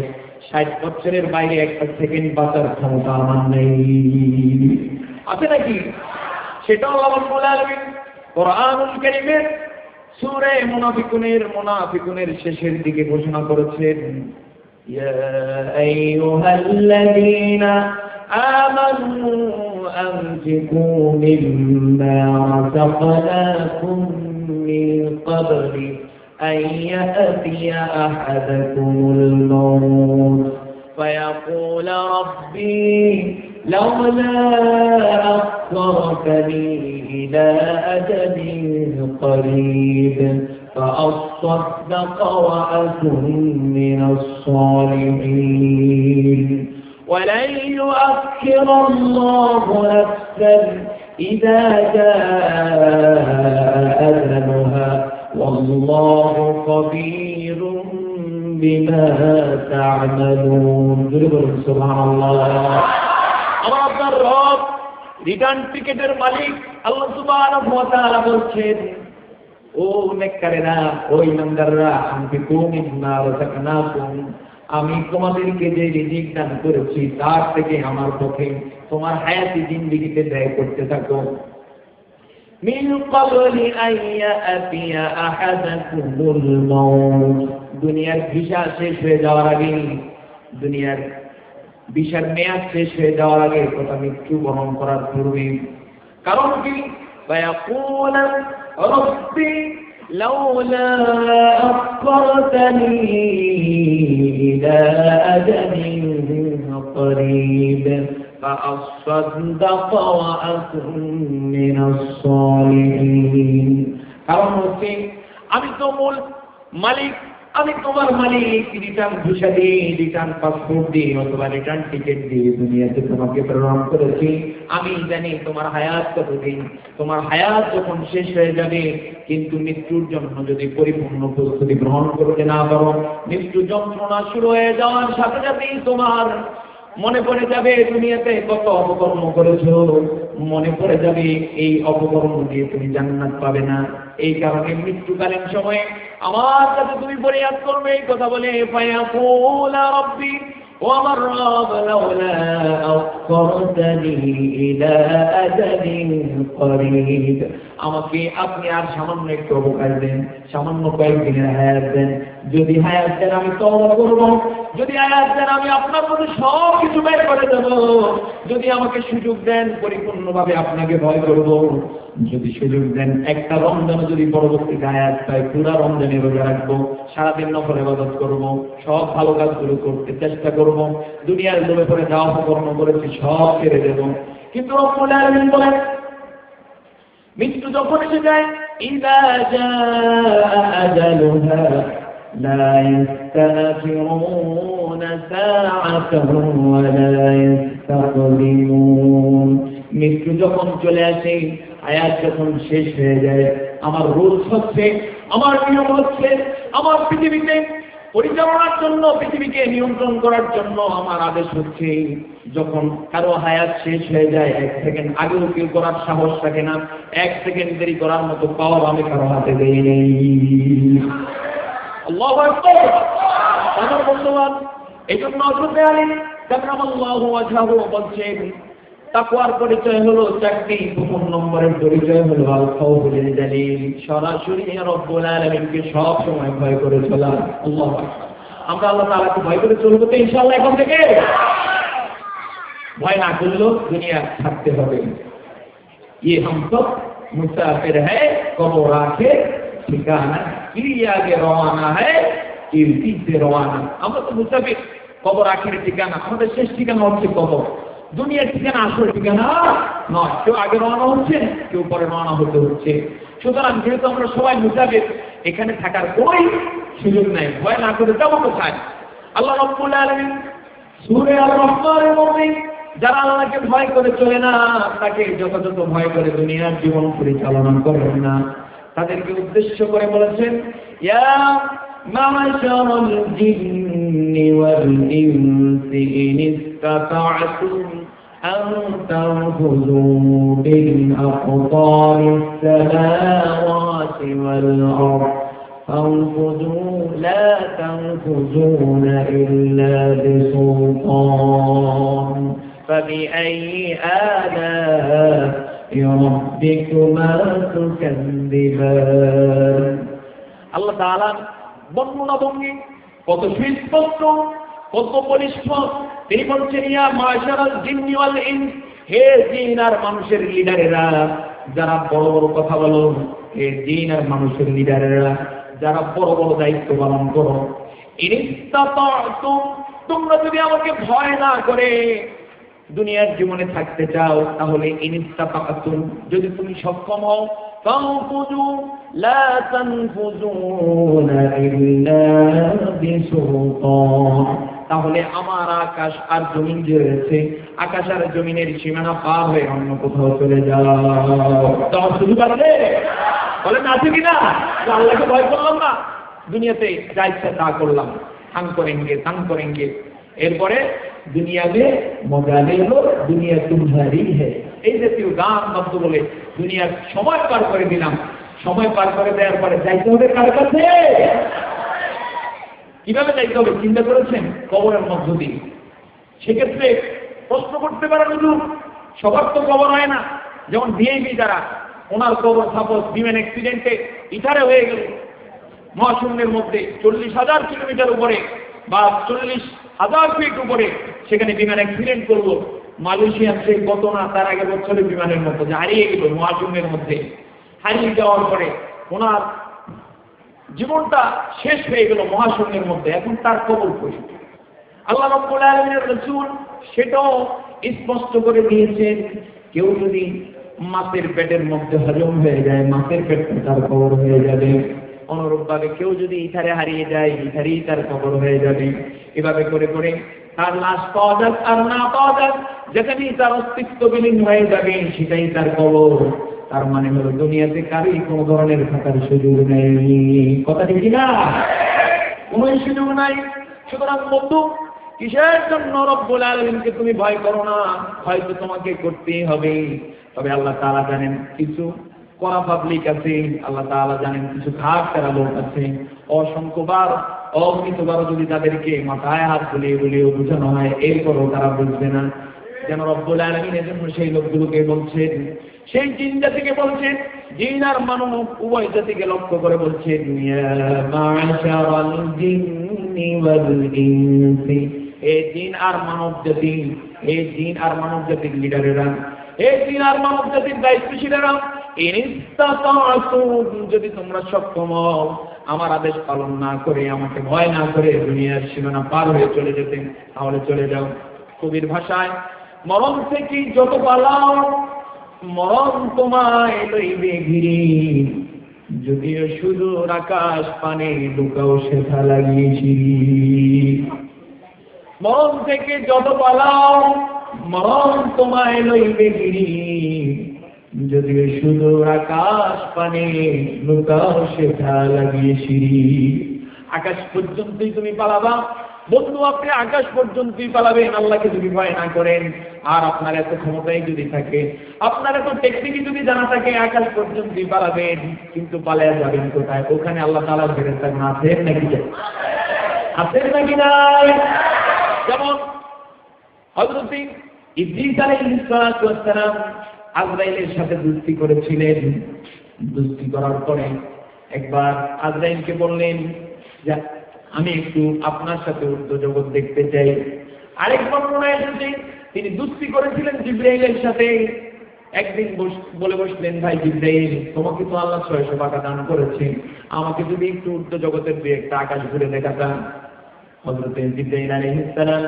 60 বছরের বাইরে একটা সেকেন্ড বাঁচার ক্ষমতা আমার নেই, আছে নাকি? সেটাও আল্লাহ বলেন কোরআনুল কারীমের সূরা মুনাফিকুনের শেষের দিকে ঘোষণা করেছেন, ইয়া আইয়ুহাল্লাযীনা আমানু আনফিকু মিম্মা রাযাকনাকুম মিন ক্বাবলি আন ইয়াতিয়া আহাদাকুমুল মাউত ফায়াকুলা রাব্বী لولا أخرتني إلى أجل قريب فأصدق وأكن من الصالحين ولن يؤخر الله نفسا إذا جاء أجلها والله خبير بما تعملون. سبحان الله. আমার আপনার রব রিটার্ন টিকেটের মালিক আল্লাহ সুবহানাহু ওয়া তাআলা বলছেন, ও নেককারেরা, ও ইমানদাররা, আমি তোমাদেরকে যে রিজিক দান করেছি তার থেকে আমার পক্ষে তোমার হায়াতি জিন্দেগিতে ব্যয় করতে থাকো। মিন ক্বাবলি আন ইয়াতিয়া আহাদাকুমুল মাউত, দুনিয়ার ভিসা শেষ হয়ে যাওয়ার আগে, দুনিয়ার ভিসার মেয়াদ শেষ হয়ে যাওয়ার আগে তথা মৃত্যু বরণ করার পূর্বে। কারণ কি? ফায়াকুলা রাব্বি লাউলা আখরতানি ইলা আজালিন করিব ফাআসাদ্দাক ওয়া আকুন মিনাস সালিহিন। কারণ হচ্ছে আমি তো মূল মালিক, আমি তোমার মালিক। রিটার্ন ভিসা দিয়ে, রিটার্ন পাসপোর্ট দিয়ে অথবা রিটার্ন টিকিট দিয়ে দুনিয়াতে তোমাকে প্রেরণ করেছি। আমি জানি তোমার হায়াত কতদিন, তোমার হায়াত যখন শেষ হয়ে যাবে, কিন্তু মৃত্যুর জন্য যদি পরিপূর্ণ প্রস্তুতি গ্রহণ করতে না পারো, মৃত্যু যন্ত্রণা শুরু হয়ে যাওয়ার সাথে সাথেই তোমার মনে পড়ে যাবে দুনিয়াতে কত অপকর্ম করেছো, মনে পড়ে যাবে এই অপকর্ম দিয়ে তুমি জান্নাত পাবে না। এই কারণে মৃত্যুকালীন সময়ে আমার কাছে তুমি ফরিয়াদ করবে এই কথা বলে, ফায়াকুলা রাব্বি, ও আমার রব, লাউলা আখরতানি ইলা আজালিন করিব, আমাকে আপনি আর সামান্য একটু অবকাশ দেন, সামান্য কয়েকদিনের হায়াত দেন। যদি হায়াত দেন আমি তওবা করব, যদি হায়াত দেন আমি আপনার মধ্যে সব কিছু বের করে দেব, যদি আমাকে সুযোগ দেন পরিপূর্ণভাবে আপনাকে ভয় করব, যদি সুযোগ দেন একটা রমজান যদি পরবর্তীতে হায়াত পাই পুরা রমজানে রোজা রাখবো, সারাদিন নফল ইবাদত করব, সব ভালো কাজগুলো করতে চেষ্টা করব, দুনিয়ার লোভে পড়ে যা অপকর্ম করেছি সব ছেড়ে দেব। কিন্তু রব্বুল আলামিন বলেন মৃত্যু যখন এসে যায়, ইযা জাআ আজালুহা লা ইস্তাখিরুনা সাআতান ওয়া লা ইস্তাকদিমুন। মৃত্যু যখন চলে আসে, হায়াত যখন শেষ হয়ে যায়, আমার রুলস হচ্ছে, আমার নিয়ম হচ্ছে, আমার পৃথিবীতে পরিচালনার জন্য, পৃথিবীকে নিয়ন্ত্রণ করার জন্য আমার আদেশ হচ্ছে, যখন কারো হায়াত শেষ হয়ে যায় 1 সেকেন্ড আগেও কেউ করার সাহস থাকে না, 1 সেকেন্ড দেরি করার মতো পাওয়ার আমি কারো হাতে দেই নেই। আল্লাহু আকবার। আমার বন্ধুগণ, এই জন্য হযরত আলী কারামাল্লাহু ওয়াজহাহু বলছেন তাকওয়ার পরিচয় হলো 4টি। প্রথম নম্বরের পরিচয় হলো আল খাউফুল জালিল, সরাসরি রব্বুল আলামিনকে সব সময় ভয় করে চলা। আল্লাহু আকবার। আমরা আল্লাহ তাআলাকে ভয় করে চলবো তো ইনশাআল্লাহ এখন থেকে। ভয় না করলেও দুনিয়া থাকতে হবে। ये हम सब मुसाफिर है, कबो राखे ठिकाना, क्रियागे रवाना है, कीर्ति से रवाना। আমরা তো মুসাফির, কবর আখের ঠিকানা, আমাদের শেষ ঠিকানা হচ্ছে কবর। দুনিয়ার ঠিকানা আসল ঠিকানা নয়। কেউ আগে রওনা হচ্ছে, কেউ পরে রওনা হতে হচ্ছে। সুতরাং যেহেতু আমরা সবাই মুসাফির, এখানে থাকার কোন সুযোগ নাই, ভয় না করে যাবো কোথায়? আল্লাহ রাব্বুল আলামিন সূরা আর-রহমানের মধ্যে যারা আল্লাহকে ভয় করে চলে না, তাকে যথাযথ ভয় করে দুনিয়ার জীবন পরিচালনা করেন না, তাদেরকে উদ্দেশ্য করে বলেছেন, ইয়া মা'শারাল জিন্নি ওয়াল ইনসি ইন ইসতাতা'তুম আন তানফুযু বিল আকতারিস সামাওয়াতি ওয়াল আরদ فانفذوا لا تنفذون إلا بسلطان فبأي آلاء ربكما تكذبان আল্লাহ তাআলা বর্ণনা ভঙ্গি কত সুস্পষ্ট, কত বলিষ্ঠ। তিনি বলছেন, ইয়া মাশারাল জিন্নি ওয়াল ইনস, হে জিন আর মানুষের লিডারেরা, যারা বড় বড় কথা বলো, হে জিন আর মানুষের লিডারেরা, যারা বড় বড় দায়িত্ব পালন করো, তোমরা যদি আমাকে ভয় না করে দুনিয়ার জীবনে থাকতে চাও, তাহলে যদি তুমি সক্ষম হও, ফানফুযু লা তানফুযুনা ইল্লা বিসুলতান, তাহলে আমার আকাশ আর জমিন যে রয়েছে, আকাশ আর জমিনের সীমানা পার হয়ে অন্য কোথাও চলে যাও। তখন শুধু পারবে বলেন আছে কিনা? আল্লাহকে ভয় করলাম না, দুনিয়াতে যা ইচ্ছা তা করলাম, হাং করেঙ্গে তাং করেঙ্গে। এরপরে দুনিয়া মে মজা লেলো, দুনিয়া তুমহারি হ্যায়, এই জাতীয় গান বাদ্য বলে দুনিয়ার সময় পার করে দিলাম। সময় পার করে দেওয়ার পরে যাইতে হবে কার কাছে? কিভাবে যাইতে হবে চিন্তা করেছেন? কবরের মধ্য দিয়ে। সেক্ষেত্রে প্রশ্ন করতে পারেন, হুজুর সবার তো কবর হয় না। যেমন ভিআইপি যারা, ওনার কবর সাপোজ বিমান অ্যাক্সিডেন্টে ইটারে হয়ে গেল মহাশূন্যের মধ্যে 40,000 কিলোমিটার উপরে বা 40,000 ফিট উপরে, সেখানে বিমান অ্যাক্সিডেন্ট করলো। মালয়েশিয়ার সেই গত না তার আগে বছরে বিমানের মধ্যে হারিয়ে গেল, মহাশূন্যের মধ্যে হারিয়ে যাওয়ার পরে ওনার জীবনটা শেষ হয়ে গেল মহাশূন্যের মধ্যে। এখন তার কবর কই? আল্লাহ রাব্বুল আলামিনের রাসূল সেটাও স্পষ্ট করে দিয়েছেন, কেউ যদি মাছের পেটের মধ্যে হজম হয়ে যায়, মাছের পেটে তার কবর হয়ে যাবে। অনুরূপভাবে কেউ যদি ইথারে হারিয়ে যায়, ইথারেই তার কবর হয়ে যাবে। এভাবে করে করে তার লাশ পাওয়া যাক আর না পাওয়া যাক, যেখানেই তার অস্তিত্ব বিলীন হয়ে যাবে সেটাই তার কবর। তার মানে হলো দুনিয়াতে কারোই কোনো ধরনের থাকার সুযোগ নেই। কথা ঠিক না? কোনো সুযোগ নাই। সুতরাং বন্ধু, কিসের জন্য রব্বুল আলামিনকে তুমি ভয় করো না? হয়তো তোমাকে করতেই হবে, তবে আল্লাহ তাআলা জানেন কিছু করা পাবলিক আছে, আল্লাহ তাআলা জানেন কিছু খারাপ করা লোক আছে। অসংখ্যবার অগণিতবার যদি তাদেরকে মাথায় হাত বুলিয়ে বুলিয়ে বোঝানো হয়, এরপরও তারা বুঝবে না। যেন রব্বুল আলামিন এজন্য সেই লোকগুলোকে বলছেন, সেই জিন জাতিকে বলছেন, জিন আর মানব উভয় জাতিকে লক্ষ্য করে বলছেন, ইয়া মা'শারাল জিন্নি ওয়াল ইনসি, হে জিন আর মানব জাতি, হে জিন আর মানব জাতির লিডারেরা, হে জিন আর মানব জাতির দায়িত্বশীলেরা, যদি তোমরা সক্ষম হও আমার আদেশ পালন না করে, আমাকে ভয় না করে দুনিয়ার সীমানা পার হয়ে চলে যেতে, তাহলে চলে যাও। কবির ভাষায়, মরণ থেকে যত পালাও মরণ তোমায় লইবে ঘিরি, যদিও শুধু আকাশ পানে লুকাও সেথা লাগিয়েছি। মরণ থেকে যত পালাও মরণ তোমায় লইবে ঘিরি, যদিও শুধু আকাশ পানে লুকাও সেথা লাগিয়েছি। আকাশ পর্যন্তই তুমি পালাবা বন্ধু, আপনি আকাশ পর্যন্তই পালাবেন আল্লাহকে যদি ভয় না করেন। আর আপনার এত ক্ষমতাই যদি থাকে, আপনার এত টেকনিকই যদি জানা থাকে, আকাশ পর্যন্তই পালাবেন, কিন্তু পালায়া যাবেন কোথায়? ওখানে আল্লাহ তাআলার ফেরেশতা না আছেন নাকি? আছেন নাকি নাই? যেমন হযরত ইদ্রিস আলাইহিস সালাম আজরাইলের সাথে দুস্তি করেছিলেন। দুস্তি করার পরে একবার আজরাইলকে বললেন যে আমি একটু আপনার সাথে ঊর্ধ্ব জগৎ দেখতে চাই। আরেক বর্ণনায় এসেছে তিনি দুস্তি করেছিলেন জিবরাইলের সাথে। একদিন বলে বসলেন, ভাই জিবরাইল, তোমাকে তো আল্লাহ 600 টাকা দান করেছে, আমাকে যদি একটু ঊর্ধ্ব জগতের দুই একটা আকাশ ঘুরে দেখাতাম। হযরত জিবরাইল আলাইহিস সালাম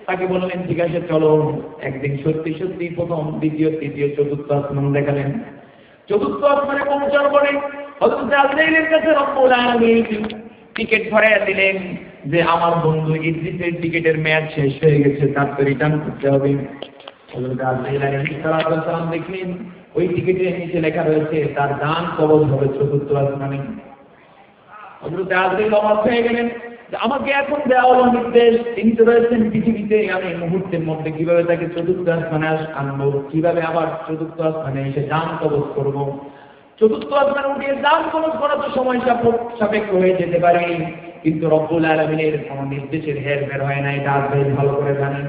তাকে বললেন ঠিক আছে চলো। একদিন সত্যি সত্যি প্রথম, দ্বিতীয়, তৃতীয়, চতুর্থ আসমান দেখালেন। চতুর্থ আসমানে পৌঁছার পরে হযরত আজরাইলের কাছে রব্বুল আলামিন টিকিট ধরাইয়া দিলেন যে আমার বন্ধু ইদ্রিসের টিকিটের মেয়াদ শেষ হয়ে গেছে, তার তো রিটার্ন করতে হবে। হযরত আজরাইল আলাইহিস সালাম দেখলেন ওই টিকিটের নিচে লেখা রয়েছে তার জান কবজ হবে চতুর্থ আসমানে। হযরত আজরাইল অবাক হয়ে গেলেন, আমাকে এখন দেওয়া হলো নির্দেশ, তিনি তো রয়েছেন পৃথিবীতে, আমি মুহূর্তের মধ্যে কিভাবে তাকে চতুর্থ আসমানে আনবো, কিভাবে আবার চতুর্থ আসমানে এসে জান কবজ করবো। চতুর্থ আসমানে উঠে জান কবজ করা তো সময় সাপেক্ষ হয়ে যেতে পারে, কিন্তু রব্বুল আলামিনের কোন নির্দেশের হেরফের হয় না, এটা আজরাইল ভালো করে জানেন।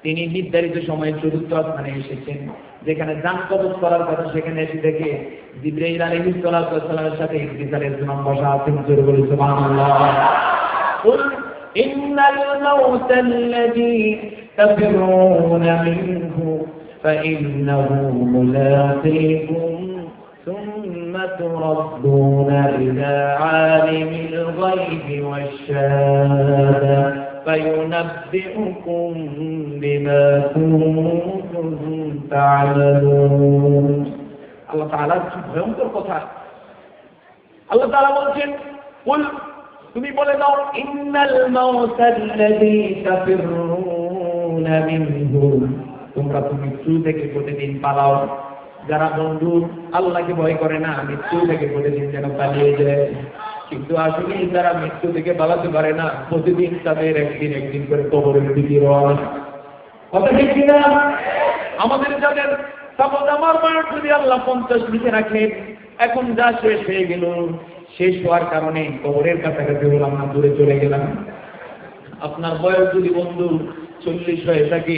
তিনি নির্ধারিত সময়ে চতুর্থ আসমানে এসেছেন, যেখানে জান কবজ করার কথা সেখানে এসে দেখে জিবরাইল আলাইহিস সালামের সাথে ইদ্রিস আলাইহিস সালাম বসা আছেন। জোরে বলি সুবহানাল্লাহ। قل إن الموت الذي تفرون منه فإنه ملاقيكم ثم تردون إلى عالم الغيب والشهادة فينبئكم بما كنتم تعملون. الله تعالى ভয়ঙ্কর কথা। আল্লাহ তাআলা বলছেন কুল, তুমি বলে দাও, ইন্নাল মাউতাল্লাযী তাফিরুনা মিনহু, তোমরা তো মৃত্যু থেকে প্রতিদিন পালাও। যারা বন্ধু আল্লাহকে ভয় করে না, মৃত্যু থেকে প্রতিদিন যেন পালিয়ে যায়, কিন্তু আসলে যারা মৃত্যু থেকে পালাতে পারে না, প্রতিদিন তাদের একদিন করে কবরের দিকে রওনা। কথা ঠিক কিনা? আমাদের যাদের সাপোজ আমার বয়স যদি আল্লাহ 50 লিখে রাখে, এখন যা শেষ হয়ে গেল, শেষ হওয়ার কারণে কবরের কাছাকাছি হলাম না, দূরে চলে গেলাম। আপনার বয়স যদি বন্ধু 40 হয়ে থাকে,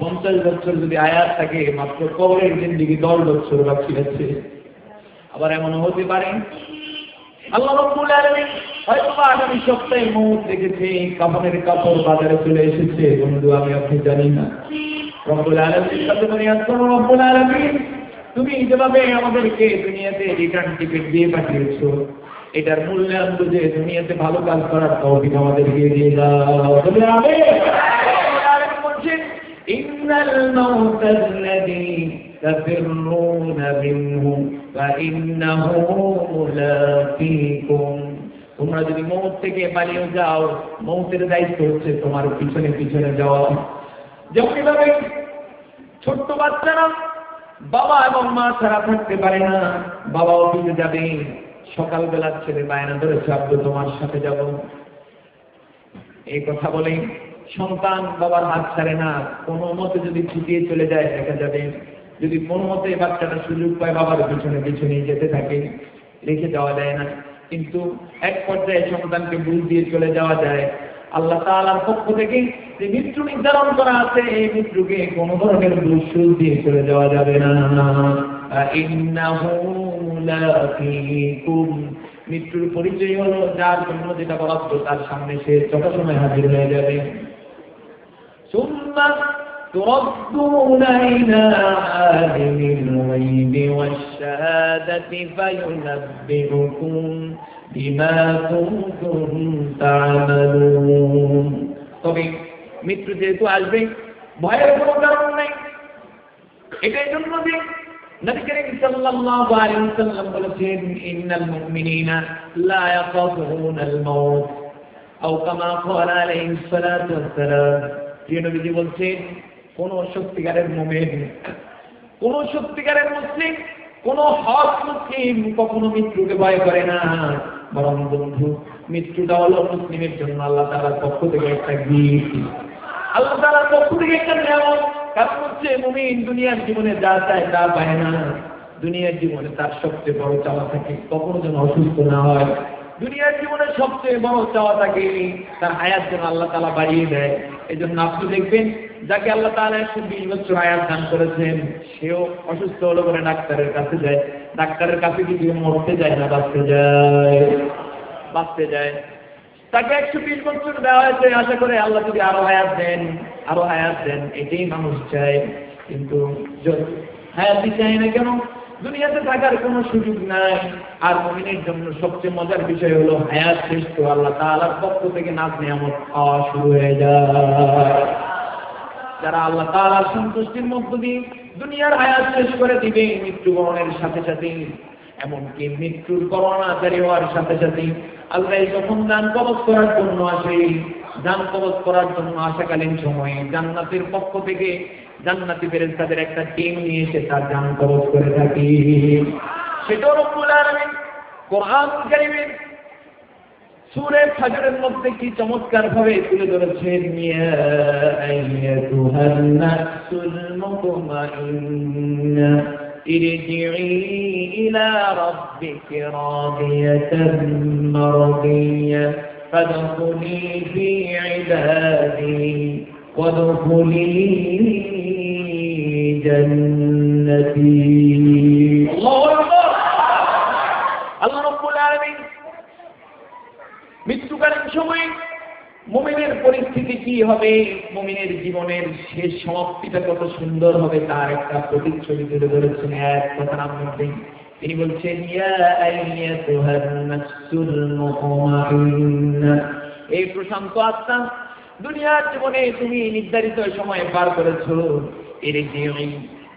50 বছর যদি আয়াত থাকে, মাত্র কবরের জিন্দেগি 10 বছর বাকি আছে। আবার এমন হতে পারে আল্লাহ রাব্বুল আলামিন হয়তো আগামী সপ্তাহে মউত রেখেছে, কাফনের কাপড় বাজারে চলে এসেছে, বন্ধু আমি আপনি জানি না। রব্বুল আলামিন কাছে বলি, আসসালামু রব্বুল আলামিন, তুমি যেভাবে আমাদেরকে দুনিয়াতে রিটার্ন টিকিট দিয়ে পাঠিয়েছো, এটার মূল্যায়ন বুঝে দুনিয়াতে ভালো কাজ করার তৌফিক আমাদেরকে দিয়ে দাও। বলে আমিন। আল্লাহ বলছেন ইন্নাল মাউতাল্লাযী তাফিরুনা মিনহু ফাইন্নাহু মুলাকীকুম, তোমরা যদি মউত থেকে পালিয়ে যাও, মউতের দায়িত্ব হচ্ছে তোমার পিছনে পিছনে যাওয়া। যেমনভাবে ছোট্ট বাচ্চারা বাবা এবং মা ছাড়া থাকতে পারে না, বাবা অফিসে যাবে, সকালবেলা ছেলে বায়না ধরেছে আব্বু তোমার সাথে যাব, এই কথা বলে সন্তান বাবার হাত ছাড়ে না। কোনো মতে যদি ছুটিয়ে চলে যায়, দেখা যাবে যদি কোনো মতে বাচ্চাটা সুযোগ পায় বাবার পিছনে পিছনে যেতে থাকে, রেখে যাওয়া যায় না। কিন্তু এক পর্যায়ে সন্তানকে বুঝ দিয়ে চলে যাওয়া যায়। আল্লাহ তাআলার পক্ষ থেকে যে মৃত্যু নির্ধারণ করা আছে, এই মৃত্যুকে কোনো ধরনের দুঃসুখ দিয়ে চলে যাওয়া যাবে না। ইন্নাহু মুলাকীকুম, মৃত্যুর পরিচয় হলো যার জন্য যেটা বরাদ্দ তার সামনে সে যথাসময়ে হাজির হয়ে যাবে। সুম্মা তুরাদ্দুনা ইলা আলিমিল গায়বি ওয়াশ শাহাদাতি ফায়ুনাব্বিউকুম বিমা কুনতুম তা'মালুন। তবে মৃত্যু যেহেতু আসবে, ভয়ের কোনো কারণ নাই। এটাই জন্য যে নবী করিম সাল্লাল্লাহু আলাইহি ওয়াসাল্লাম বলেছেন, ইন্নাল মুমিনিনা লা ইয়াখাফুনাল মাউত, আও কামা ক্বালা আলাইহিস সালাতু ওয়াসসালাম। প্রিয় নবীজি বলছেন, কোন সত্যিকারের মুমিন, কোন সত্যিকারের মুসলিম, কোন হক মুসলিম কখনো মৃত্যুকে ভয় করে না। বরং বন্ধু, মৃত্যুটা হলো মুসলিমের জন্য আল্লাহ তাআলার পক্ষ থেকে একটা গিফট, আল্লাহ তাআলার পক্ষ থেকে একটা নিয়ামত। কারণ হচ্ছে মুমিন দুনিয়ার জীবনে যা চায় তা পায় না। দুনিয়ার জীবনে তার সবচেয়ে বড় চাওয়া থাকে কখনো যেন অসুস্থ না হয়। দুনিয়ার জীবনে সবচেয়ে বড় চাওয়া থাকে তার হায়াত যেন আল্লাহ তাআলা বাড়িয়ে দেয়। এই জন্য আপনি দেখবেন, যাকে আল্লাহ তাআলা 120 বছর হায়াত দান করেছেন, সেও অসুস্থ হলে পরে ডাক্তারের কাছে যায়। ডাক্তারের কাছে কি মরতে যায় না বাঁচতে যায়? বাঁচতে যায়। তাকে 120 বছর দেওয়া হয়েছে, আশা করে আল্লাহ যদি আরো হায়াত দেন, আরো হায়াত দেন, এটাই মানুষ চায়। কিন্তু হায়াতই চায় না কেন? দুনিয়াতে থাকার কোনো সুযোগ নাই। আর মুমিনের জন্য সবচেয়ে মজার বিষয় হলো হায়াত শেষ তো আল্লাহ তাআলার পক্ষ থেকে নাজ নিয়ামত পাওয়া শুরু হয়ে যায়। যারা আল্লাহ তাআলার সন্তুষ্টির মধ্য দিয়ে দুনিয়ার হায়াত শেষ করে দিবে মৃত্যুবরণের সাথে সাথে, এমনকি মৃত্যুর করোনাকারী হওয়ার সাথে সাথে আল্লাহ যখন দান কবজ করার জন্য আসে, দান কবজ করার জন্য আসাকালীন সময়ে জান্নাতের পক্ষ থেকে জান্নাতি ফেরেশতাদের একটা টিম নিয়ে এসে তার দান কবজ করে থাকি। সেটা রব্বুল আলামিন কোরআন কারীমের সূরা ফাজরের মধ্যে কি চমৎকার ভাবে তুলে ধরেছেন। ইয়া আইয়াতুহান নাফসুল মুতমাইন্না ইরজিই ইলা রাব্বিকি রাদিয়াতান মারদিয়া ফাদখুলি ফি ইবাদি ওয়াদখুলি জান্নাতি। আল্লাহু আকবার। আল্লাহ রাব্বুল আলামিন মৃত্যুকালীন সময়ে মুমিনের পরিস্থিতি কি হবে, মুমিনের জীবনের শেষ সমাপ্তিটা কত সুন্দর হবে তার একটা প্রতিচ্ছবি তুলে ধরেছেন এক কথার মধ্যে। তিনি বলছেন ইয়া আইয়াতুহান নাফসুল মুতমাইন্না, এই প্রশান্ত আত্মা দুনিয়ার জীবনে তুমি নির্ধারিত সময় পার করেছো, ইরজিই,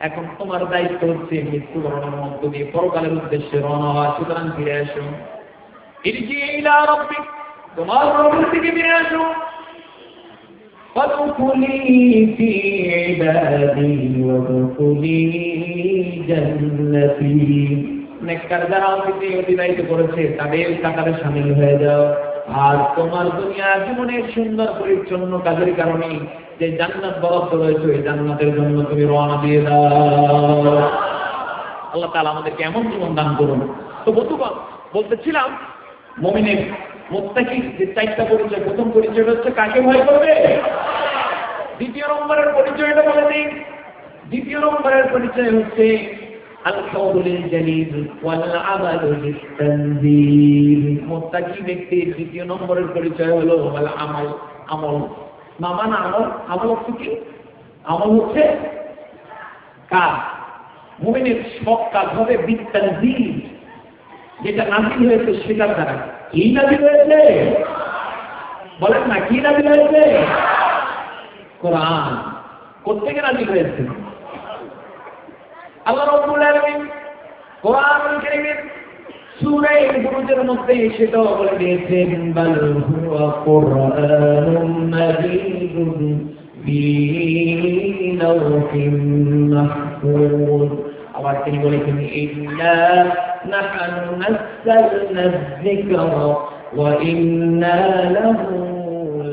এখন তোমার দায়িত্ব হচ্ছে মৃত্যুবরণের মধ্য দিয়ে পরকালের উদ্দেশ্যে রওনা হওয়া, সুতরাং ফিরে আসো। ইরজিই ইলা রাব্বিক, তোমার রবের দিকে ফিরে আসো। ফাদখুলি ফি ইবাদি ওয়াদখুলি জান্নাতি, নেককার যারা অতিবাহিত করেছে তাদের কাতারে শামিল হয়ে যাও। আর তোমার দুনিয়া জীবনের সুন্দর পরিচ্ছন্ন কাজের কারণে যে জান্নাত বরাদ্দ রয়েছে ওই জান্নাতের জন্য তুমি রওনা দিয়ে দাও। আল্লাহ তাআলা আমাদেরকে এমন জীবন দান করুন। তো বন্ধুগণ, বলতেছিলাম মুমিনের মুত্তাকির যে চারটা পরিচয়, প্রথম পরিচয় হচ্ছে কাকে ভয় করবে। দ্বিতীয় নম্বরের পরিচয়টা বলে দিই। দ্বিতীয় নম্বরের পরিচয় হচ্ছে আল কাউলুল জালিল ওয়াল আমালু বিত-তানজিল। মুত্তাকি ব্যক্তির দ্বিতীয় নম্বরের পরিচয় হলো ওয়াল আমাল, আমল। মামান আমল, আমল হচ্ছে কি? আমল হচ্ছে কাজ। মুমিনের সব কাজ হবে বিত-তানজিল, যেটা নাযিল হয়েছে সেটার দ্বারা। কি নাযিল হয়েছে বলেন না, কি নাযিল হয়েছে? কোরআন। কোত্থেকে নাযিল হয়েছে? আল্লাহ রাব্বুল আলামিন কোরআনুল কারীমের সূরা বুরুজের মধ্যে সেটাও বলে দিয়েছেন, বাল হুয়া কুরআনুম মাজিদুন ফি লাওহিন মাহফুজ। আবার তিনি বলেছেন ইন্না নাহনু নাযালনা যিকরা ওয়া ইন্না লাহু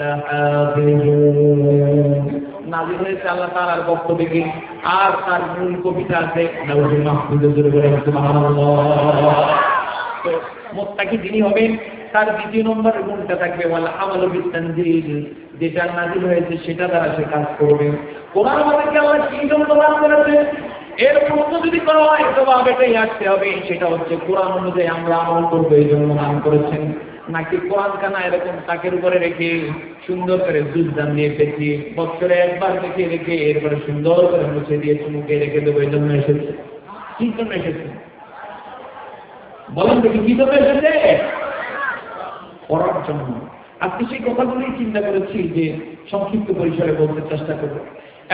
লাহাফিজুন। নাযিল হয়েছে আল্লাহ তাআলার পক্ষ থেকে, আর তার মূল কবিতা আছে লাওহে মাহফুজে। জোরে বলেন সুবহানাল্লাহ। তো মুত্তাকি যিনি হবেন তার দ্বিতীয় নম্বরের গুণটা থাকবে ওয়াল আমালু বিত-তানজিল, যেটা নাযিল হয়েছে সেটা দ্বারা সে কাজ করবে। কোরআন আমাদেরকে আল্লাহ কি জন্য দান করেছে, এর প্রশ্ন যদি করা হয় জবাব এটাই আসতে হবে, সেটা হচ্ছে কোরআন অনুযায়ী আমরা আমল করবো এই জন্য দান করেছেন। নাকি কোরআন কানা এরকম তাকের উপরে রেখে সুন্দর করে দুধদান দিয়ে পেঁচিয়ে বছরে একবার দেখে রেখে এরপরে সুন্দর করে মুছে দিয়ে চুমুকে রেখে দেবো, এই জন্য এসেছে। কি জন্য এসেছে বলেন দেখি, কি জন্য এসেছে? পড়ার জন্য। আজকে সেই কথাগুলি চিন্তা করেছি যে সংক্ষিপ্ত পরিসরে বলতে চেষ্টা করব,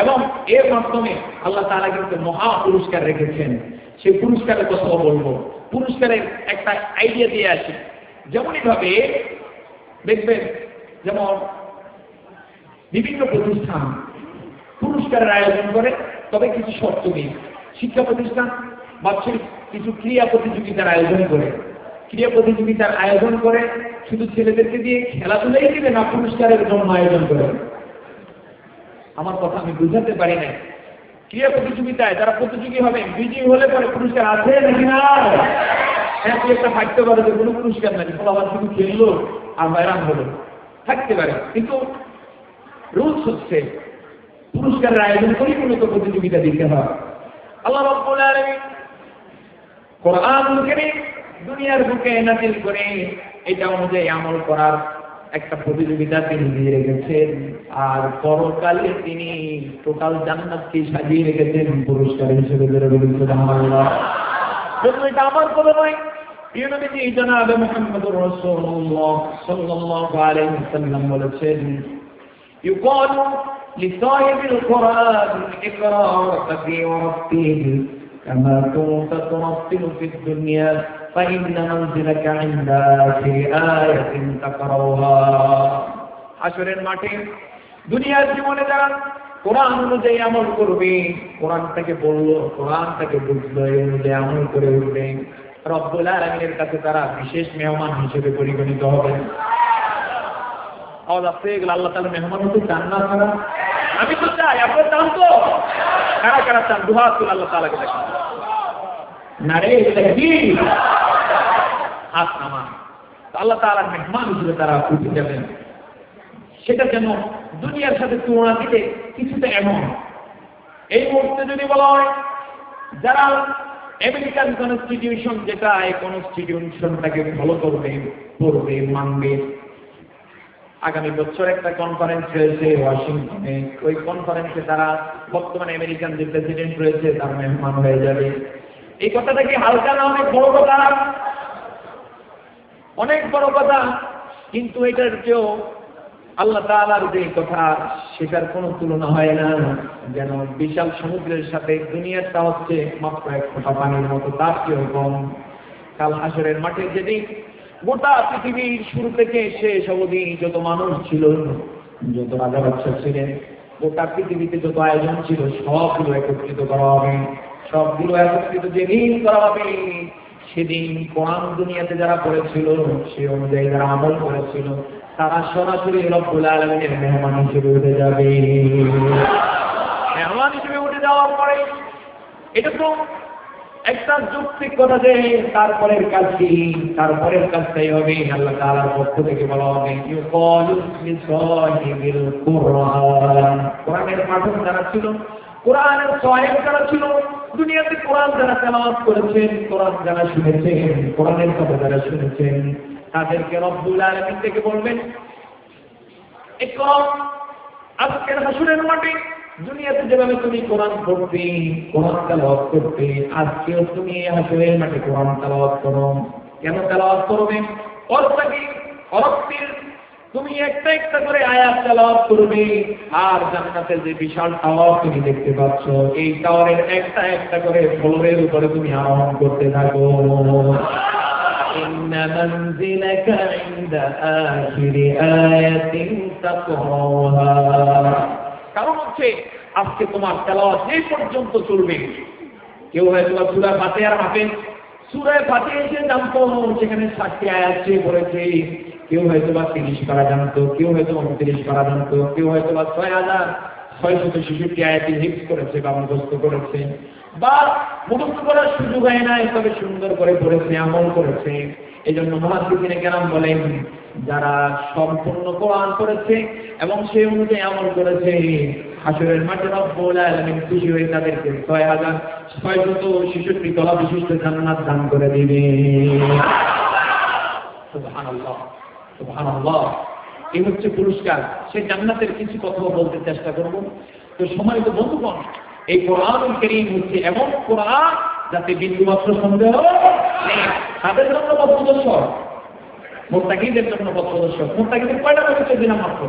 এবং এর মাধ্যমে আল্লাহ তাআলা কিন্তু মহা পুরস্কার রেখেছেন। সেই পুরস্কারের কথা বলবো। পুরস্কারের একটা আইডিয়া দিয়ে আসি। যেমনই ভাবে দেখবেন, যেমন বিভিন্ন প্রতিষ্ঠান পুরস্কারের আয়োজন করে, তবে কিছু শর্ত নেই। শিক্ষা প্রতিষ্ঠান বাৎসরিক কিছু ক্রীড়া প্রতিযোগিতার আয়োজন করে, ক্রীড়া প্রতিযোগিতার আয়োজন করে শুধু ছেলেদেরকে দিয়ে খেলাধুলাই দিবে না, পুরস্কারের জন্য আয়োজন করে। আমার কথা আমি বুঝাতে পারি না। ক্রীড়া প্রতিযোগিতায় যারা প্রতিযোগী হবে, বিজয়ী হলে পরে পুরস্কার আছে নাকি না? হ্যাঁ, তুই একটা থাকতে পারে যে কোনো পুরস্কার নাকি, আবার শুধু খেললো আর বাইরাম হলো, থাকতে পারে। কিন্তু রুলস হচ্ছে পুরস্কারের আয়োজন করি মূলত প্রতিযোগিতা দিতে হয়। আল্লাহ রাব্বুল আলামিন কোরআনুল কারীম দুনিয়ার বুকে নাযিল করে এটা অনুযায়ী আমল করার একটা প্রতিযোগিতা তিনি দিয়ে রেখেছেন, আর পরকালে তিনি টোটাল জান্নাতকে সাজিয়ে রেখেছেন পুরস্কার হিসেবে। সুবহানাল্লাহ। এটা আমার কথা নয়, প্রিয় নবী জনাব মুহাম্মদুর রাসূলুল্লাহ সাল্লাল্লাহু আলাইহি ওয়াসাল্লাম বলেছেন, ইউকালু লিসাহিবিল কুরআন ইকরা ওয়ারতাকি ওয়ারতিল কামা কুনতা তুরাতিলু ফিদ দুনিয়া ফাইন্না মানজিলাকা ইনদা আখিরি আয়াতিন তাকরাউহা। হাশরের মাঠে দুনিয়ার জীবনে যারা কোরআন অনুযায়ী আমল করবে, কোরআনটাকে বললো, কোরআনটাকে বুঝলো, এই অনুযায়ী আমল করে উঠবে, রব্বুল আলামিনের কাছে তারা বিশেষ মেহমান হিসেবে পরিগণিত হবে। আওয়াজ আসতে গেলে আল্লাহ তাআলা মেহমান হতে চান না আপনারা? আমি তো চাই, আপনারা চান তো? কারা কারা চান? দুহাত তুলে আল্লাহ তাআলাকে দেখেন। নারে তাকবীর, হাত নামা। আল্লাহ তাআলার মেহমান হিসেবে তারা উঠে যাবেন। সেটা যেন দুনিয়ার সাথে তুলনা দিতে কিছুটা এমন। এই মুহূর্তে যদি বলা হয় যারা আমেরিকান কনস্টিটিউশন, যেটা এই কনস্টিটিউশনটাকে ফলো করবে, পড়বে, মানবে, আগামী বছর একটা কনফারেন্স রয়েছে ওয়াশিংটনে, ওই কনফারেন্সে তারা বর্তমানে আমেরিকান যে প্রেসিডেন্ট রয়েছে তার মেহমান হয়ে যাবে। এই কথাটা কি হালকা না? অনেক বড় কথা, অনেক বড় কথা। কিন্তু এটার কেউ আল্লাহ তাআলার যে কথা, সেটার কোনো তুলনা হয় না। যেন বিশাল সমুদ্রের সাথে দুনিয়াটা হচ্ছে মাত্র এক ফোঁটা পানির মতো, তার চেয়েও কম। কাল হাশরের মাঠে যেদিন গোটা পৃথিবীর শুরু থেকে শেষ অবধি যত মানুষ ছিল, যত রাজা বাদশা ছিলেন, গোটা পৃথিবীতে যত আয়োজন ছিল, সবগুলো একত্রিত করা হবে। সবগুলো একত্রিত যেদিন করা হবে, সেদিন কোরআন দুনিয়াতে যারা পড়েছিল, সে অনুযায়ী যারা আমল করেছিল, তারা সরাসরি রব্বুল আলামিনের মেহমান হিসেবে উঠে যাবে। মেহমান হিসেবে উঠে যাওয়ার পরে এটা তো একটা যৌক্তিক কথা যে তারপরের কাজ কি? তারপরের কাজটাই হবে আল্লাহ তাআলার পক্ষ থেকে বলা হবে ইউকালু লিসাহিবিল কুরআন। কোরআনের পাঠক যারা ছিল, কোরআনের সহায়ক যারা ছিল, দুনিয়াতে কোরআন যারা তেলাওয়াত করেছেন, কোরআন যারা শুনেছেন, কোরআনের কথা যারা শুনেছেন, তাদেরকে রব্বুল আলামিন থেকে বলবেন ইকরা। আজকের হাশরের মাঠে দুনিয়াতে যেভাবে তুমি কোরআন পড়তে, কোরআন তেলাওয়াত করতে, আজকেও তুমি হাশরের মাঠে কোরআন তেলাওয়াত করো। কেন তেলাওয়াত করবে? অর্থাৎ অর্থের তুমি একটা একটা করে আয়াত তেলাওয়াত করবে, আর জান্নাতের যে বিশাল টাওয়ার তুমি দেখতে পাচ্ছ, এই টাওয়ারের একটা একটা করে ফ্লোরের উপরে তুমি আরোহণ করতে থাকো। ইন্না মানজিলাকা ইনদা আখিরি আয়াতিন তাকরাউহা। কারণ হচ্ছে আজকে তোমার তেলাওয়াত যে পর্যন্ত চলবে, কেউ হয়তো সূরা ফাতিহার হাফেজ, সূরা ফাতিহা এসে জানতো সেখানে 60টি আয়াত সে পড়েছে, কেউ হয়তো 30 পারা জানতো, কেউ হয়তো 29 পারা জানতো, কেউ হয়তো 6666 আয়াত হিফজ করেছে বা মুখস্থ করেছে, বা মুখস্থ করার সুযোগ হয় না, তবে সুন্দর করে পড়েছে, আমল করেছে। এই জন্য মুহাদ্দিসিনে কেরাম বলেন, যারা সম্পূর্ণ কোরআন পড়েছে এবং সেই অনুযায়ী আমল করেছে, হাশরের মাঠে রব্বুল আলামিন খুশি হয়ে তাদেরকে 6666 তলা বিশিষ্ট জান্নাত দান করে দিবে। সুবহানাল্লাহ, সুবহানাল্লাহ। এই হচ্ছে পুরস্কার। সেই জান্নাতের কিছু কথা বলতে চেষ্টা করব। তো সম্মানিত বন্ধুগণ, এই কোরআনুল কারীম হচ্ছে এমন কোরআন যাতে বিন্দুমাত্র সন্দেহ নেই। তাদের জন্য পথপ্রদর্শক, মুত্তাকিদের জন্য পথপ্রদর্শক। মুত্তাকিদের কয়টা পরিচয় দিলাম মাত্র?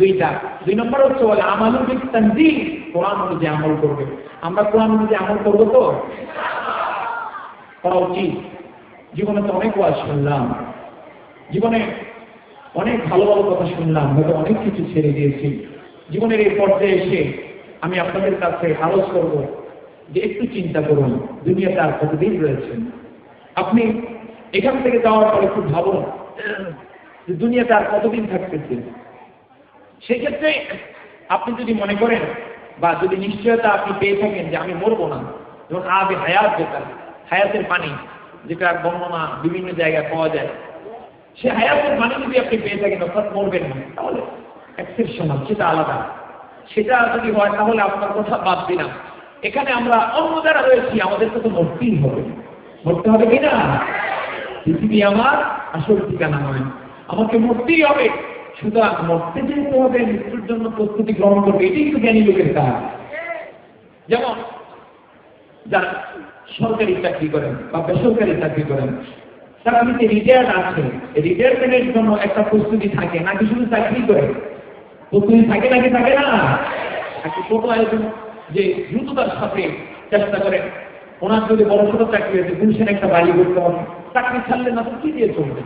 দুইটা। 2 নম্বর হচ্ছে বলে আমালু বিত তানজিল, কোরআন অনুযায়ী আমল করবে। আমরা কোরআন অনুযায়ী আমল করবো তো? করা উচিত। জীবনে তো অনেক ওয়াজ শুনলাম, জীবনে অনেক ভালো ভালো কথা শুনলাম, হয়তো অনেক কিছু ছেড়ে দিয়েছি। জীবনের এই পর্যায়ে এসে আমি আপনাদের কাছে আরজ করব যে একটু চিন্তা করুন, দুনিয়াতে আর কতদিন রয়েছে। আপনি এখান থেকে যাওয়ার পরে খুব ভাবুন যে দুনিয়াতে আর কতদিন থাকতেছে। সেক্ষেত্রে আপনি যদি মনে করেন বা যদি নিশ্চয়তা আপনি পেয়ে থাকেন যে আমি মরবো না, যেমন আবে হায়াত, যেটা হায়াতের পানি, যেটা বর্ণনা বিভিন্ন জায়গায় পাওয়া যায়, সে হায়াতের পানি যদি আপনি পেয়ে থাকেন অর্থাৎ মরবেন না, তাহলে এক্সেপশনাল, সেটা আলাদা। সেটা যদি হয় তাহলে আপনার কথা বাদ দিলাম। এখানে আমরা অন্য যারা রয়েছি আমাদেরকে তো মরতেই হবে। মরতে হবে কিনা? পৃথিবী আমার আসল ঠিকানা নয়, আমাকে মরতেই হবে। সুতরাং মরতে যেতে হবে, মৃত্যুর জন্য প্রস্তুতি গ্রহণ করবে, এটাই তো জ্ঞানী লোকের কাজ। যেমন যারা সরকারি চাকরি করেন বা বেসরকারি চাকরি করেন, তারা যদি রিটায়ার্ড আছে, রিটায়ারমেন্টের জন্য একটা প্রস্তুতি থাকে নাকি শুধু চাকরি করে? প্রস্তুতি থাকে নাকি থাকে না? একটা ছোট আয়োজন যে দ্রুততার সাথে চেষ্টা করেন। ওনার যদি বড় ছোট চাকরি হয়েছে গুলশানে একটা বাড়ি করতে হবে, চাকরি ছাড়লে না তো কি দিয়ে চলবে?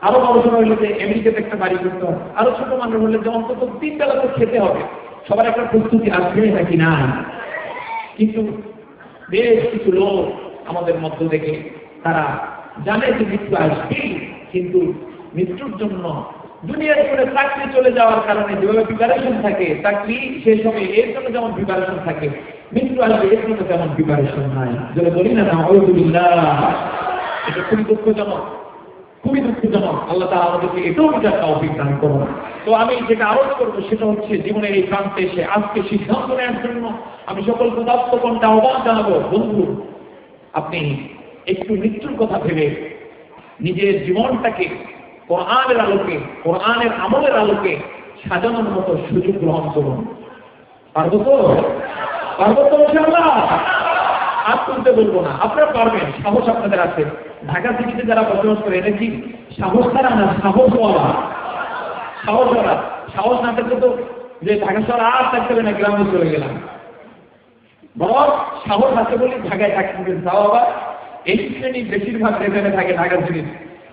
আরো বড় ছোট হইলে যে আমেরিকাতে একটা বাড়ি করতে হবে, আরো ছোট মানুষ হলে যে অন্তত 3 বেলা তো খেতে হবে। সবার একটা প্রস্তুতি আসবে নাকি না? কিন্তু বেশ কিছু লোক আমাদের মধ্য থেকে তারা জানে যে মৃত্যু আসবে, কিন্তু মৃত্যুর জন্য দুনিয়ার করে চাকরি চলে যাওয়ার কারণে যেভাবে প্রিপারেশন থাকে, চাকরি শেষ হবে এর জন্য যেমন প্রিপারেশন থাকে, মৃত্যু আসবে এর জন্য তেমন প্রিপারেশন নাই। যেটা বলি না আলহামদুলিল্লাহ, এটা খুবই দুঃখজনক, খুবই দুঃখজনক। আল্লাহ তাআলা আমাদেরকে এটাও বোঝার তৌফিক দান করুন। তো আমি যেটা আরোপ করবো সেটা হচ্ছে জীবনের এই প্রান্তে এসে আজকে সিদ্ধান্ত নেওয়ার জন্য আমি সকল পদার্থকণটা আহ্বান জানাবো, বন্ধু আপনি একটু মৃত্যুর কথা ভেবে নিজের জীবনটাকে কোরআনের আলোকে, কোরআনের আমলের আলোকে সাজানোর মতো সুযোগ গ্রহণ করুন। পারবো তো? পারবো তো ইনশাআল্লাহ? আর তুলতে বলবো না, আপনারা পারবেন, সাহস আপনাদের আছে। ঢাকা সিটিতে যারা বসবাস করে এটা কি সাহস তারা না, সাহসওয়ালা, সাহসওয়ালা। সাহস না থাকলে তো যে ঢাকা শহর আর থাকতে হবে না, গ্রামে চলে গেলাম। বরং সাহস আছে বলে ঢাকায় থাকতে তাও আবার এই শ্রেণী বেশিরভাগ যেখানে থাকে ঢাকা সিটি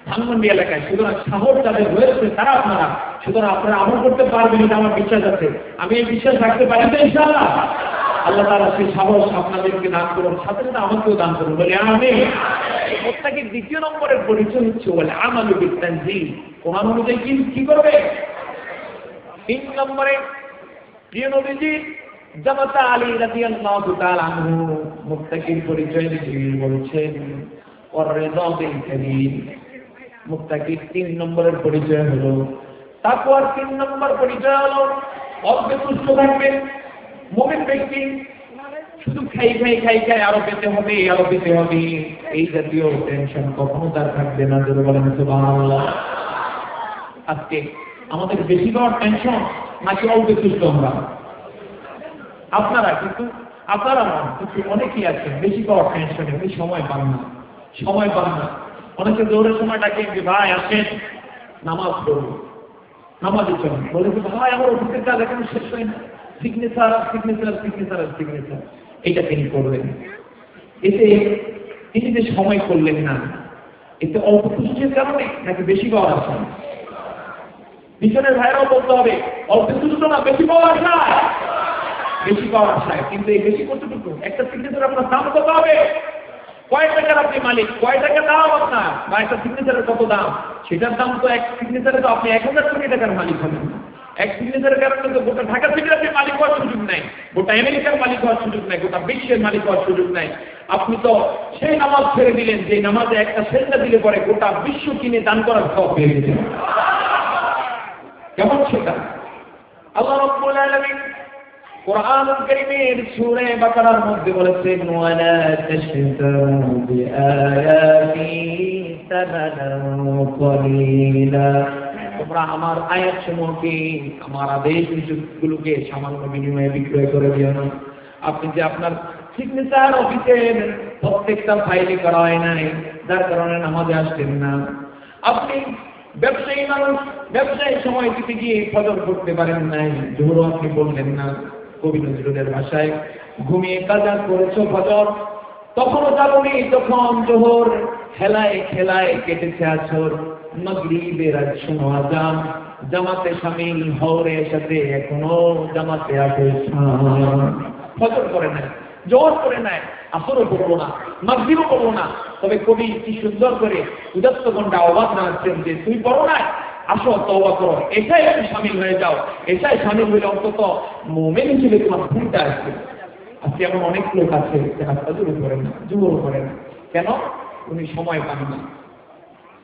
ধানমন্ডি এলাকায়। সুতরাং সাহস যাদের রয়েছে তারা আপনারা, সুতরাং আপনারা আমল করতে পারবেন, এটা আমার বিশ্বাস আছে। আমি এই বিশ্বাস রাখতে পারি তো ইনশাআল্লাহ। আল্লাহ তাআলা সেই সাহস আপনাদেরকে দান করুন, সাথে সাথে আমাকেও দান করুন, বলি আমিন। মুত্তাকির দ্বিতীয় নম্বরের পরিচয় হচ্ছে বলে আমালু বিতানজিল, কোরআন অনুযায়ী কি করবে। 3 নম্বরে প্রিয় নবীজি জামাতা আলী রাদিয়াল্লাহু তাআলা আনহু মুত্তাকির পরিচয় দিয়ে বলছেন ওয়াররিদা বিল কারীম। মুত্তাকির 3 নম্বরের পরিচয় হলো তাকওয়ার 3 নম্বর পরিচয় হলো অল্পে তুষ্ট থাকবে। মুমিন ব্যক্তি শুধু খাই আরো পেতে হবে, আরো পেতে হবে, এই জাতীয় টেনশন কখনো তার থাকবে না। যদি বলেন সুবহানাল্লাহ। আজকে আমাদের বেশি বড় টেনশন নাকি অল্পে তুষ্ট আমরা? আপনারা কিন্তু আপনারা নন, কিন্তু অনেকেই আছেন বেশি বড় টেনশনে, উনি সময় পান না। অনেকে দৌড়ের সময় ডাকে যে ভাই আসেন নামাজ পড়বো, নামাজের জন্য বলে যে ভাই আমার অফিসের কাজ এখন শেষ হয় না, সিগনেচার। এটা তিনি করবেন, এতে তিনি যে সময় করলেন না, এতে অল্প তুষ্টের কারণে নাকি বেশি পাওয়ার আশা? পিছনের ভাইরাও বলতে হবে অল্প তুষ্ট না, বেশি পাওয়ার আশায়। কিন্তু এই বেশি কতটুকু? একটা সিগনেচার আপনার দাম কত হবে? কয় টাকার আপনি মালিক, কয় টাকা দাম আপনার, বা একটা সিগনেচারের কত দাম? সেটার দাম তো এক সিগনেচারে তো আপনি 1000 কোটি টাকার মালিক হবেন। এক সিগনেচারের কারণে তো গোটা ঢাকা থেকে আপনি মালিক হওয়ার সুযোগ নাই, গোটা আমেরিকার মালিক হওয়ার সুযোগ নাই, গোটা বিশ্বের মালিক হওয়ার সুযোগ নাই। আপনি তো সেই নামাজ ছেড়ে দিলেন যে নামাজে একটা সেজদা দিলে পরে গোটা বিশ্ব কিনে দান করার সব পেয়ে দিলেন। কেমন সেটা? আল্লাহ রাব্বুল আলামিন কোরআনুল কারীমের সূরা বাকারার মধ্যে বলেছেন ওয়ালা তাশতারু বিআয়াতি সামানান কলিলা, তোমরা আমার আয়াতসমূহকে, আমার আদেশগুলোকে সামান্য বিনিময়ে বিক্রয় করে দিও না। আপনি যে আপনার সিগনেচার অফিসের প্রত্যেকটা ফাইলে করা হয় নাই, যার কারণে নামাজে আসছেন না। আপনি ব্যবসায়ী মানুষ, ব্যবসায়ী সময় দিতে গিয়ে ফজর করতে পারেন নাই, জোহরও আপনি বললেন না। কবি নজরুলের ভাষায় ঘুমিয়ে কাজা করেছো ফজর, তখনও যাবনি, তখন জোহর খেলায় কেটেছে আছর। মাগরিবের আজ শোনো আজান, জামাতে শামিল হওয়ার সাথে এখনো জামাতে আছে। ফজর করে নাই, জোহর করে নাই, আসরও করবো না, মাগরিবও করবো না। তবে কবি কি সুন্দর করে উদাত্ত কণ্ঠে আহ্বান জানাচ্ছেন যে তুই পড়ো না, আসো তওবা করো, এটাই একটু শামিল হয়ে যাও। এটাই শামিল হলে অন্তত মুমিন হিসেবে তোমার ভূমিকা আসবে। আজকে এমন অনেক লোক আছে যারা ফজরও করে না, জোহরও করে না। কেন? উনি সময় পান না।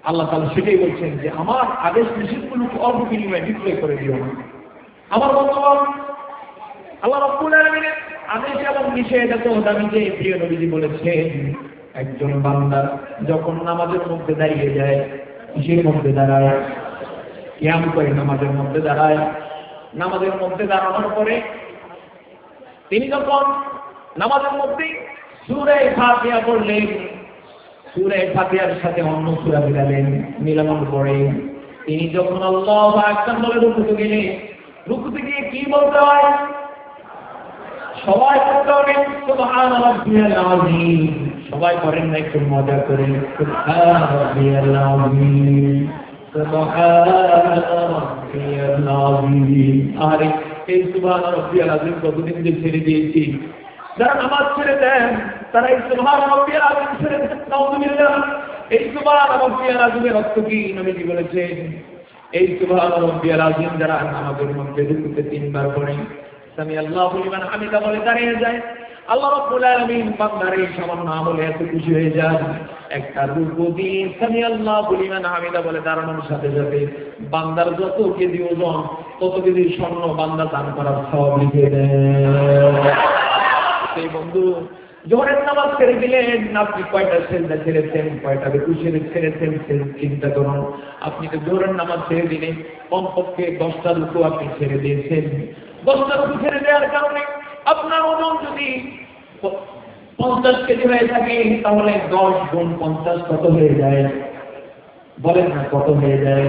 আল্লাহ তাআলা সেটাই বলছেন যে আমার আদেশ নিষেধগুলোকে অল্প বিনিময়ে বিক্রয় করে দিও না। আমার বন্ধুগণ, আল্লাহ রাব্বুল আলামিনের আদেশ এবং নিষেধ এত দামি যে প্রিয় নবীজি বলেছেন একজন বান্দা যখন নামাজের মধ্যে দাঁড়িয়ে যায়, কিসের মধ্যে দাঁড়ায়? কিয়াম করে নামাজের মধ্যে দাঁড়ায়। নামাজের মধ্যে দাঁড়ানোর পরে তিনি যখন নামাজের মধ্যে সূরা ফাতিহা পড়লেন, সূরা ফাতিহার সাথে অন্য সূরা মিলালেন, মিলানোর পরে তিনি যখন আল্লাহু আকবার বলে রুকুতে গেলেন, রুকুতে গিয়ে কি বলতে হয়? সবাই বলতে হবে সুবহান রাব্বিয়াল আযীম। সবাই করেন না একটু মজা করে সুবহান রাব্বিয়াল আযীম, সুবহান রাব্বিয়াল আযীম। আরে এই সুবহান রাব্বিয়াল আযীম কতদিন যে ছেড়ে দিয়েছি। যারা নামাজ ছেড়ে দেন তারা এই সুবহান রাব্বিয়াল আযীম ছেড়ে দেন। নাউযুবিল্লাহ। এই সুবহান রাব্বিয়াল আযীমের অর্থ কি নবীজি বলেছেন? এই সুবহান রাব্বিয়াল আযীম যারা নামাজের মধ্যে রুকুতে 3 বার পড়ে সামি আল্লাহু লিমান হামিদা বলে দাঁড়িয়ে যায়, আল্লাহ রাব্বুল আলামিন বান্দার এই সামান্য আমলে এত খুশি হয়ে যান, একটা রুকু দিয়ে সামি আল্লাহু লিমান হামিদা বলে দাঁড়ানোর সাথে সাথে বান্দার যত কেজি ওজন তত কেজি স্বর্ণ বান্দা দান করার সওয়াব লিখে দেন। সেই বন্ধু জোহরের নামাজ ছেড়ে দিলেন, আপনি কয়টা সেজদা ছেড়েছেন, কয়টা রুকু ছেড়েছেন চিন্তা করুন। আপনি তো জোহরের নামাজ ছেড়ে দিলেন, কমপক্ষে 10টা রুকু আপনি ছেড়ে দিয়েছেন। 10টা রুকু ছেড়ে দেওয়ার কারণে আপনার ওজন যদি 50 কেজি হয়ে থাকে তাহলে 10 গুণ 50 কত হয়ে যায়? বলেন না কত হয়ে যায়?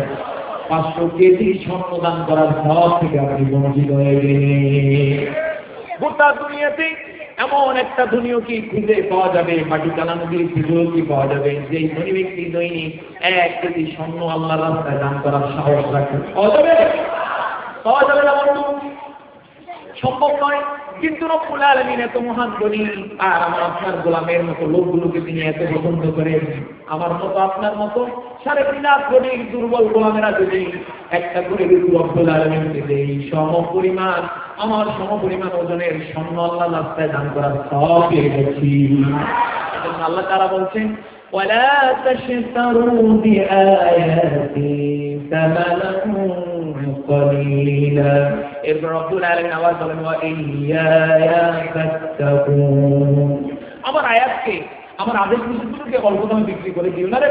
500 কেজি স্বর্ণদান করার সব থেকে আপনি বঞ্চিত হয়ে গেলেন। গোটা দুনিয়াতে এমন একটা দুনিয়া কি খুঁজে পাওয়া যাবে, মাটি কালানো দিয়ে খুঁজেও কি পাওয়া যাবে যে ধনী ব্যক্তি দৈনিক 1 কেজি স্বর্ণ আল্লাহর রাস্তায় দান করার সাহস রাখে? পাওয়া যাবে? পাওয়া যাবে না বন্ধু, সম্ভব নয়। কিন্তু রব্বুল আলামিন এত মহান গণী, আর আমার আপনার গোলামের মতো লোকগুলোকে তিনি এত পছন্দ করেন। আমার মতো আপনার মতো 3.5 লাখ কোটি দুর্বল গোলামেরা যদি একটা করে রব্বুল আলামিনকে দেই সমপরিমাণ, আমার সমপরিমাণ ওজনের স্বর্ণ আল্লাহর রাস্তায় দান করার সব পেয়ে গেছি। আল্লাহ তাআলা বলছেন ওয়ালা তাশতারু বিআয়াতি সামানান কলিলা। এরপর রব্বুল আলামিন আবার বলেন ওয়া ইয়্যায়া ফাত্তাকুন। আমার আয়াতকে, আমার আদেশ নিষেধগুলোকে অল্প দামে বিক্রি করে দিও না রে,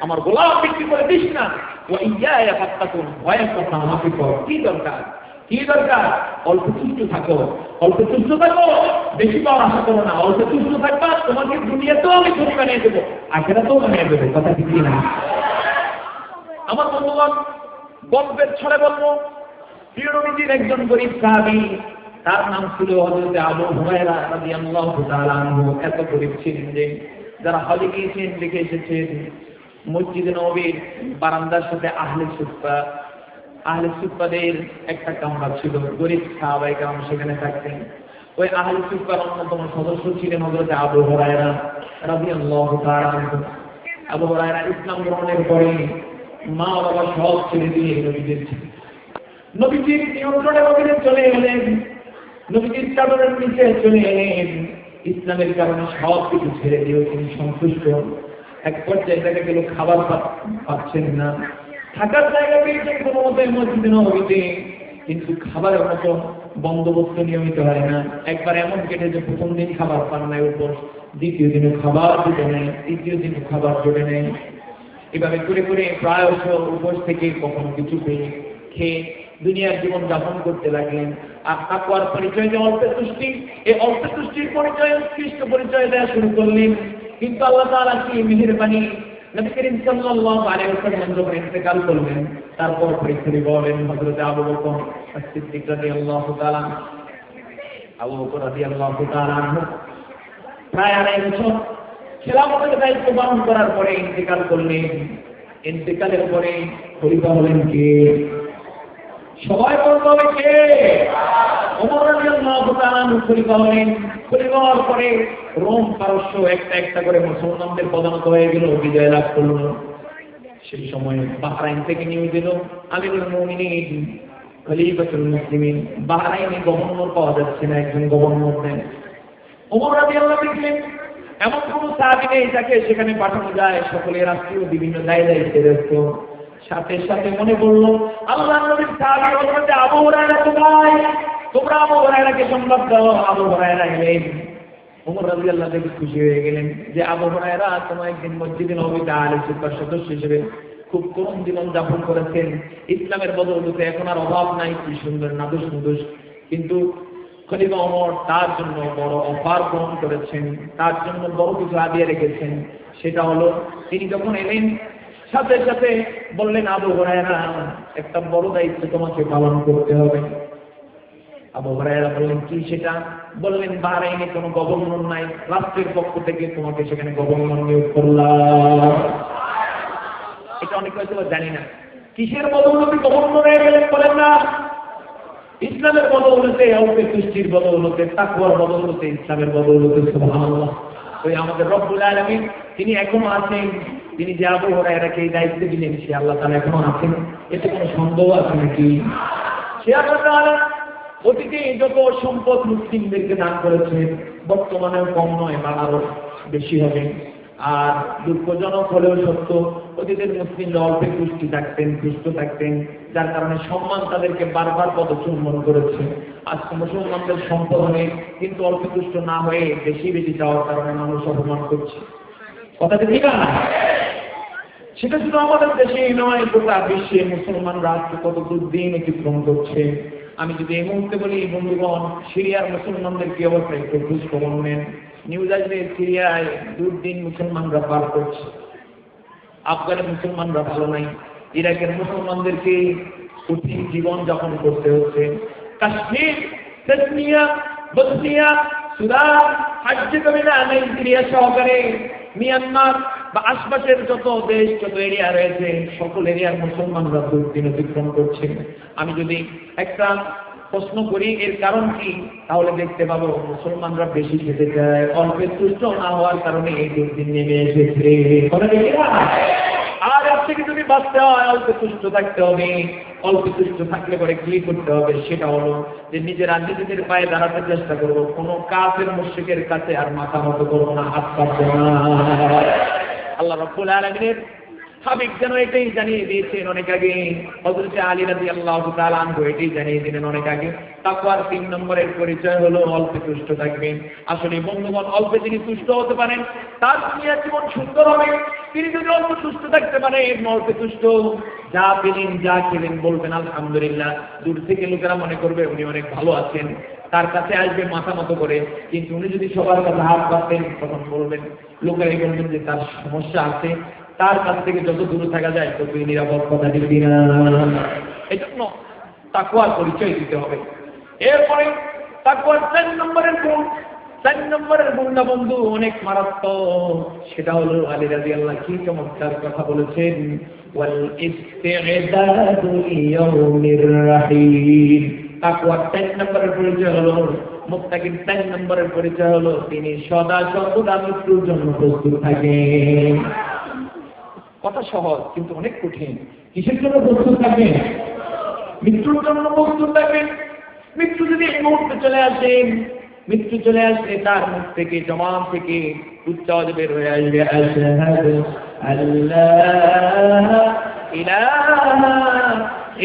আমার গোলাম বিক্রি করে দিস না। ওয়া ইয়্যায়া ফাত্তাকুন, ভয়ের কথা আমাকে কর। কি দরকার? কি দরকার? অল্প তুষ্ট থাকো, অল্প তুষ্ট থাকো, বেশি পাওয়ার আশা করো না। অল্প তুষ্ট থাকবা, তোমাকে দুনিয়াতেও আমি ধনী বানিয়ে দেবো, আখিরাতেও বানিয়ে দেবো। কথা ঠিক না? আমার বন্ধুগণ, গল্পের ছড়ে বলবো, প্রিয় নবীজির একজন গরীব সাহাবী, তার নাম ছিল হযরত আবু হুরায়রা রাদিয়াল্লাহু তাআলা আনহু। এত গরীব ছিলেন যে যারা হজে গিয়েছেন দেখে এসেছেন মসজিদে নববীর বারান্দার সাথে আহলে সুফফাদের একটা কামরা ছিল। গরীব সাহাবায়ে কেরাম সেখানে থাকতেন। ওই আহলে সুফফার অন্যতম সদস্য ছিলেন হযরত আবু হুরায়রা রাদিয়াল্লাহু তাআলা আনহু। আবু হুরায়রা ইসলাম গ্রহণের পরে মা বাবা সব ছেড়ে দিয়ে নবীজির নিয়ন্ত্রণে মদিনে চলে এলেন, নবীজির চাদরের নিচে চলে এলেন। ইসলামের কারণে সব কিছু ছেড়ে দিয়ে তিনি সন্তুষ্ট। এক পর্যায়ে দেখা গেল খাবার পাচ্ছেন না, থাকার জায়গা পেয়েছেন কোনো মতে মসজিদে নববীতে, কিন্তু খাবারের মতো বন্দোবস্ত নিয়মিত হয় না। একবার এমন কেটে যে প্রথম দিন খাবার পান নাই উপোস, দ্বিতীয় দিনে খাবার জুটে নেয়, তৃতীয় দিনে খাবার জুটে নেয়। এভাবে করে করে প্রায়শ উপোস থেকে কখনো কিছু পেয়ে খেয়ে দুনিয়ার জীবন যাপন করতে লাগলেন। আর তাকওয়ার পরিচয় যে অল্প তুষ্টি, এই অল্প তুষ্টির পরিচয় উৎকৃষ্ট পরিচয় দেওয়া শুরু করলেন। কিন্তু আল্লাহ তাআলা কি মেহেরবানি, নবী করিম সাল্লাল্লাহু আলাইহি ওয়াসাল্লাম যখন ইন্তেকাল করলেন তারপর পরিচয় বলেন হযরত আবু বকর সিদ্দিক রাদিয়াল্লাহু তাআলা, আবু বকর রাদিয়াল্লাহু তাআলা প্রায় 2.5 বছর খেলাফতের দায়িত্ব পালন করার পরে ইন্তেকাল করলেন। ইন্তেকালের পরে খলিফা হলেন কে? সবাই বলতে হবে কে? ওমর রাদিয়াল্লাহু তাআলা খলিফা হলেন। খলিফা হওয়ার পরে রোম পারস্য একটা একটা করে মুসলমানদের পদানত হয়ে গেল, বিজয় লাভ করল। সেই সময় বাহরাইন থেকে নিয়ে দিল আমিরুল মুমিনিন খলিফাতুল মুসলিমিন। বাহরাইনে গভর্নর পাওয়া যাচ্ছে না, একজন গভর্নর দেন। ওমর রাদিয়াল্লাহু দেখলেন এমন কোন সাহাবী নেই যাকে সেখানে পাঠানো যায়, সকলে রাষ্ট্রীয় বিভিন্ন দায়িত্বে ব্যস্ত। সাথে সাথে মনে পড়লো আল্লাহর নবীর সাহাবী হযরত আবু হুরায়রা কোথায়? তোমরা আবু হুরায়রাকে সংবাদ দাও। আবু হুরায়রা এলেন। ওমর রাদিয়াল্লাহু তাআলা খুশি হয়ে গেলেন যে আবু হুরায়রা তোমার একদিন মসজিদে নববীতে আহলে সুফফার সদস্য হিসেবে খুব করুণ জীবন যাপন করেছেন। ইসলামের বদৌলতে এখন আর অভাব নাই, কি সুন্দর নাদুস নুদুস। কিন্তু খলিফা ওমর তার জন্য বড় অফার গ্রহণ করেছেন, তার জন্য বড় কিছু হাদিয়া রেখেছেন। সেটা হলো তিনি যখন এলেন সাথে সাথে বললেন, আবু হুরায়রা, একটা বড় দায়িত্ব তোমাকে পালন করতে হবে। আবু হুরায়রা বললেন, কি সেটা? বললেন, বাহরাইনে কোনো গভর্নর নাই, রাষ্ট্রের পক্ষ থেকে তোমাকে সেখানে গভর্নর নিয়োগ করলাম। এটা অনেক হয়তো জানি না কিসের বদৌলতে গভর্নর হয়ে গেলেন, বলেন না? ইসলামের বদৌলতে, অল্পে তুষ্টির বদৌলতে, তাকওয়ার বদৌলতে, ইসলামের বদৌলতে। সুবহানাল্লাহ। ওই আমাদের রব্বুল আলামিন তিনি এখনো আছেন। তিনি যে আবু হুরায়রাকে এই দায়িত্ব দিলেন, সে আল্লাহ তাআলা এখনো আছেন। এতে কোনো সন্দেহ আছে নাকি? সে আল্লাহ তাআলা অতীতে যত সম্পদ মুসলিমদেরকে দান করেছে, বর্তমানেও কম নয়, বা আরো বেশি হবে। আর দুঃখজনক হলেও সত্য, অতীতের মুসলিমরা অল্পে তুষ্টি থাকতেন, তুষ্ট থাকতেন, যার কারণে সম্মান তাদেরকে বারবার পদচুম্বন করেছে। আজকে মুসলমানদের সম্পদ অনেক, কিন্তু অল্পে তুষ্ট না হয়ে বেশি বেশি যাওয়ার কারণে মানুষ অপমান করছে। কথাটা ঠিক না? সেটা শুধু আমাদের দেশেই নয়, গোটা বিশ্বে মুসলমানরা আজকে কত দুর্দিন অতিক্রম করছে। আমি যদি এই মুহূর্তে বলি, বন্ধুগণ, সিরিয়ার মুসলমানদের কি অবস্থা একটু খোঁজ খবর নেন। নিউজ আসবে, সিরিয়ায় দুর্দিন মুসলমানরা পার করছে। আফগানের মুসলমানরা ভালো নাই, ইরাকের মুসলমানদেরকে কঠিন জীবন যাপন করতে হচ্ছে। Kashmir, Chechnya, Bosnia, Sudan, Herzegovina, Nigeria সহকারে মিয়ানমার বা আশপাশের যত দেশ, যত এরিয়া রয়েছে, সকল এরিয়ার মুসলমানরা দুর্দিন অতিক্রম করছে। আমি যদি একটা প্রশ্ন করি এর কারণ কি, তাহলে দেখতে পাবো মুসলমানরা বেশি খেতে চায়, অল্পে তুষ্ট না হওয়ার কারণে এই দুর্দিন নেমে এসেছে। আর এর থেকে যদি বাঁচতে হয়, অল্প তুষ্ট থাকতে হবে। অল্প তুষ্ট থাকলে পরে কি করতে হবে, সেটা হলো যে নিজেদের পায়ে দাঁড়াতে চেষ্টা করবো। কোনো কাফের মুশরিকের কাছে আর মাথা মতো করবো না, হাত পাতবো না। আল্লাহ রাব্বুল আলামিনের হাবিব যেন এটাই জানিয়ে দিয়েছেন অনেক আগে। হযরত আলী রাদিয়াল্লাহু তাআলা আনহু এটাই জানিয়ে দিলেন অনেক আগে। তাকওয়ার 3 নম্বরের পরিচয় হলো অল্পে তুষ্ট থাকবেন। আসলে বন্ধুগণ, অল্পে যিনি তুষ্ট হতে পারেন, তার দুনিয়া জীবন সুন্দর হবে। তিনি যদি অল্প তুষ্ট থাকতে পারেন, অল্পে তুষ্ট, যা পেলেন, যা খেলেন, বলবেন আলহামদুলিল্লাহ। দূর থেকে লোকেরা মনে করবে উনি অনেক ভালো আছেন, তার কাছে আসবে মাথা মতো করে। কিন্তু উনি যদি সবার কাছে হাত পাতেন, তখন বলবেন, লোকেরাই বলবেন যে তার সমস্যা আছে। তার কাছ থেকে যত দূরে থাকা যায় ততই নিরাপদ। কথা দিবি না? এই জন্য তাকওয়ার পরিচয় দিতে হবে। এরপরে তাকওয়ার 4 নম্বরের গুণ, 4 নম্বরের গুণটা বন্ধু অনেক মারাত্মক। সেটা হলো আলী রাদিয়াল্লাহু কি চমৎকার কথা বলেছেন, ওয়াল ইস্তি'দাদু লিয়াউমির রাহিম। তাকওয়ার 4 নম্বরের পরিচয় হলো, মুত্তাকির 4 নম্বরের পরিচয় হলো, তিনি সদা সর্বদা মৃত্যুর জন্য প্রস্তুত থাকেন। কথা সহজ কিন্তু অনেক কঠিন। কিসের জন্য প্রস্তুত থাকবেন? মৃত্যুর জন্য প্রস্তুত থাকবেন। মৃত্যু যদি এই মুহূর্তে চলে আসে, মৃত্যু চলে আসলে তার মুখ থেকে, জবান থেকে উচ্চ আওয়াজে বের হয়ে আসবে, আশহাদু আল্লা ইলাহা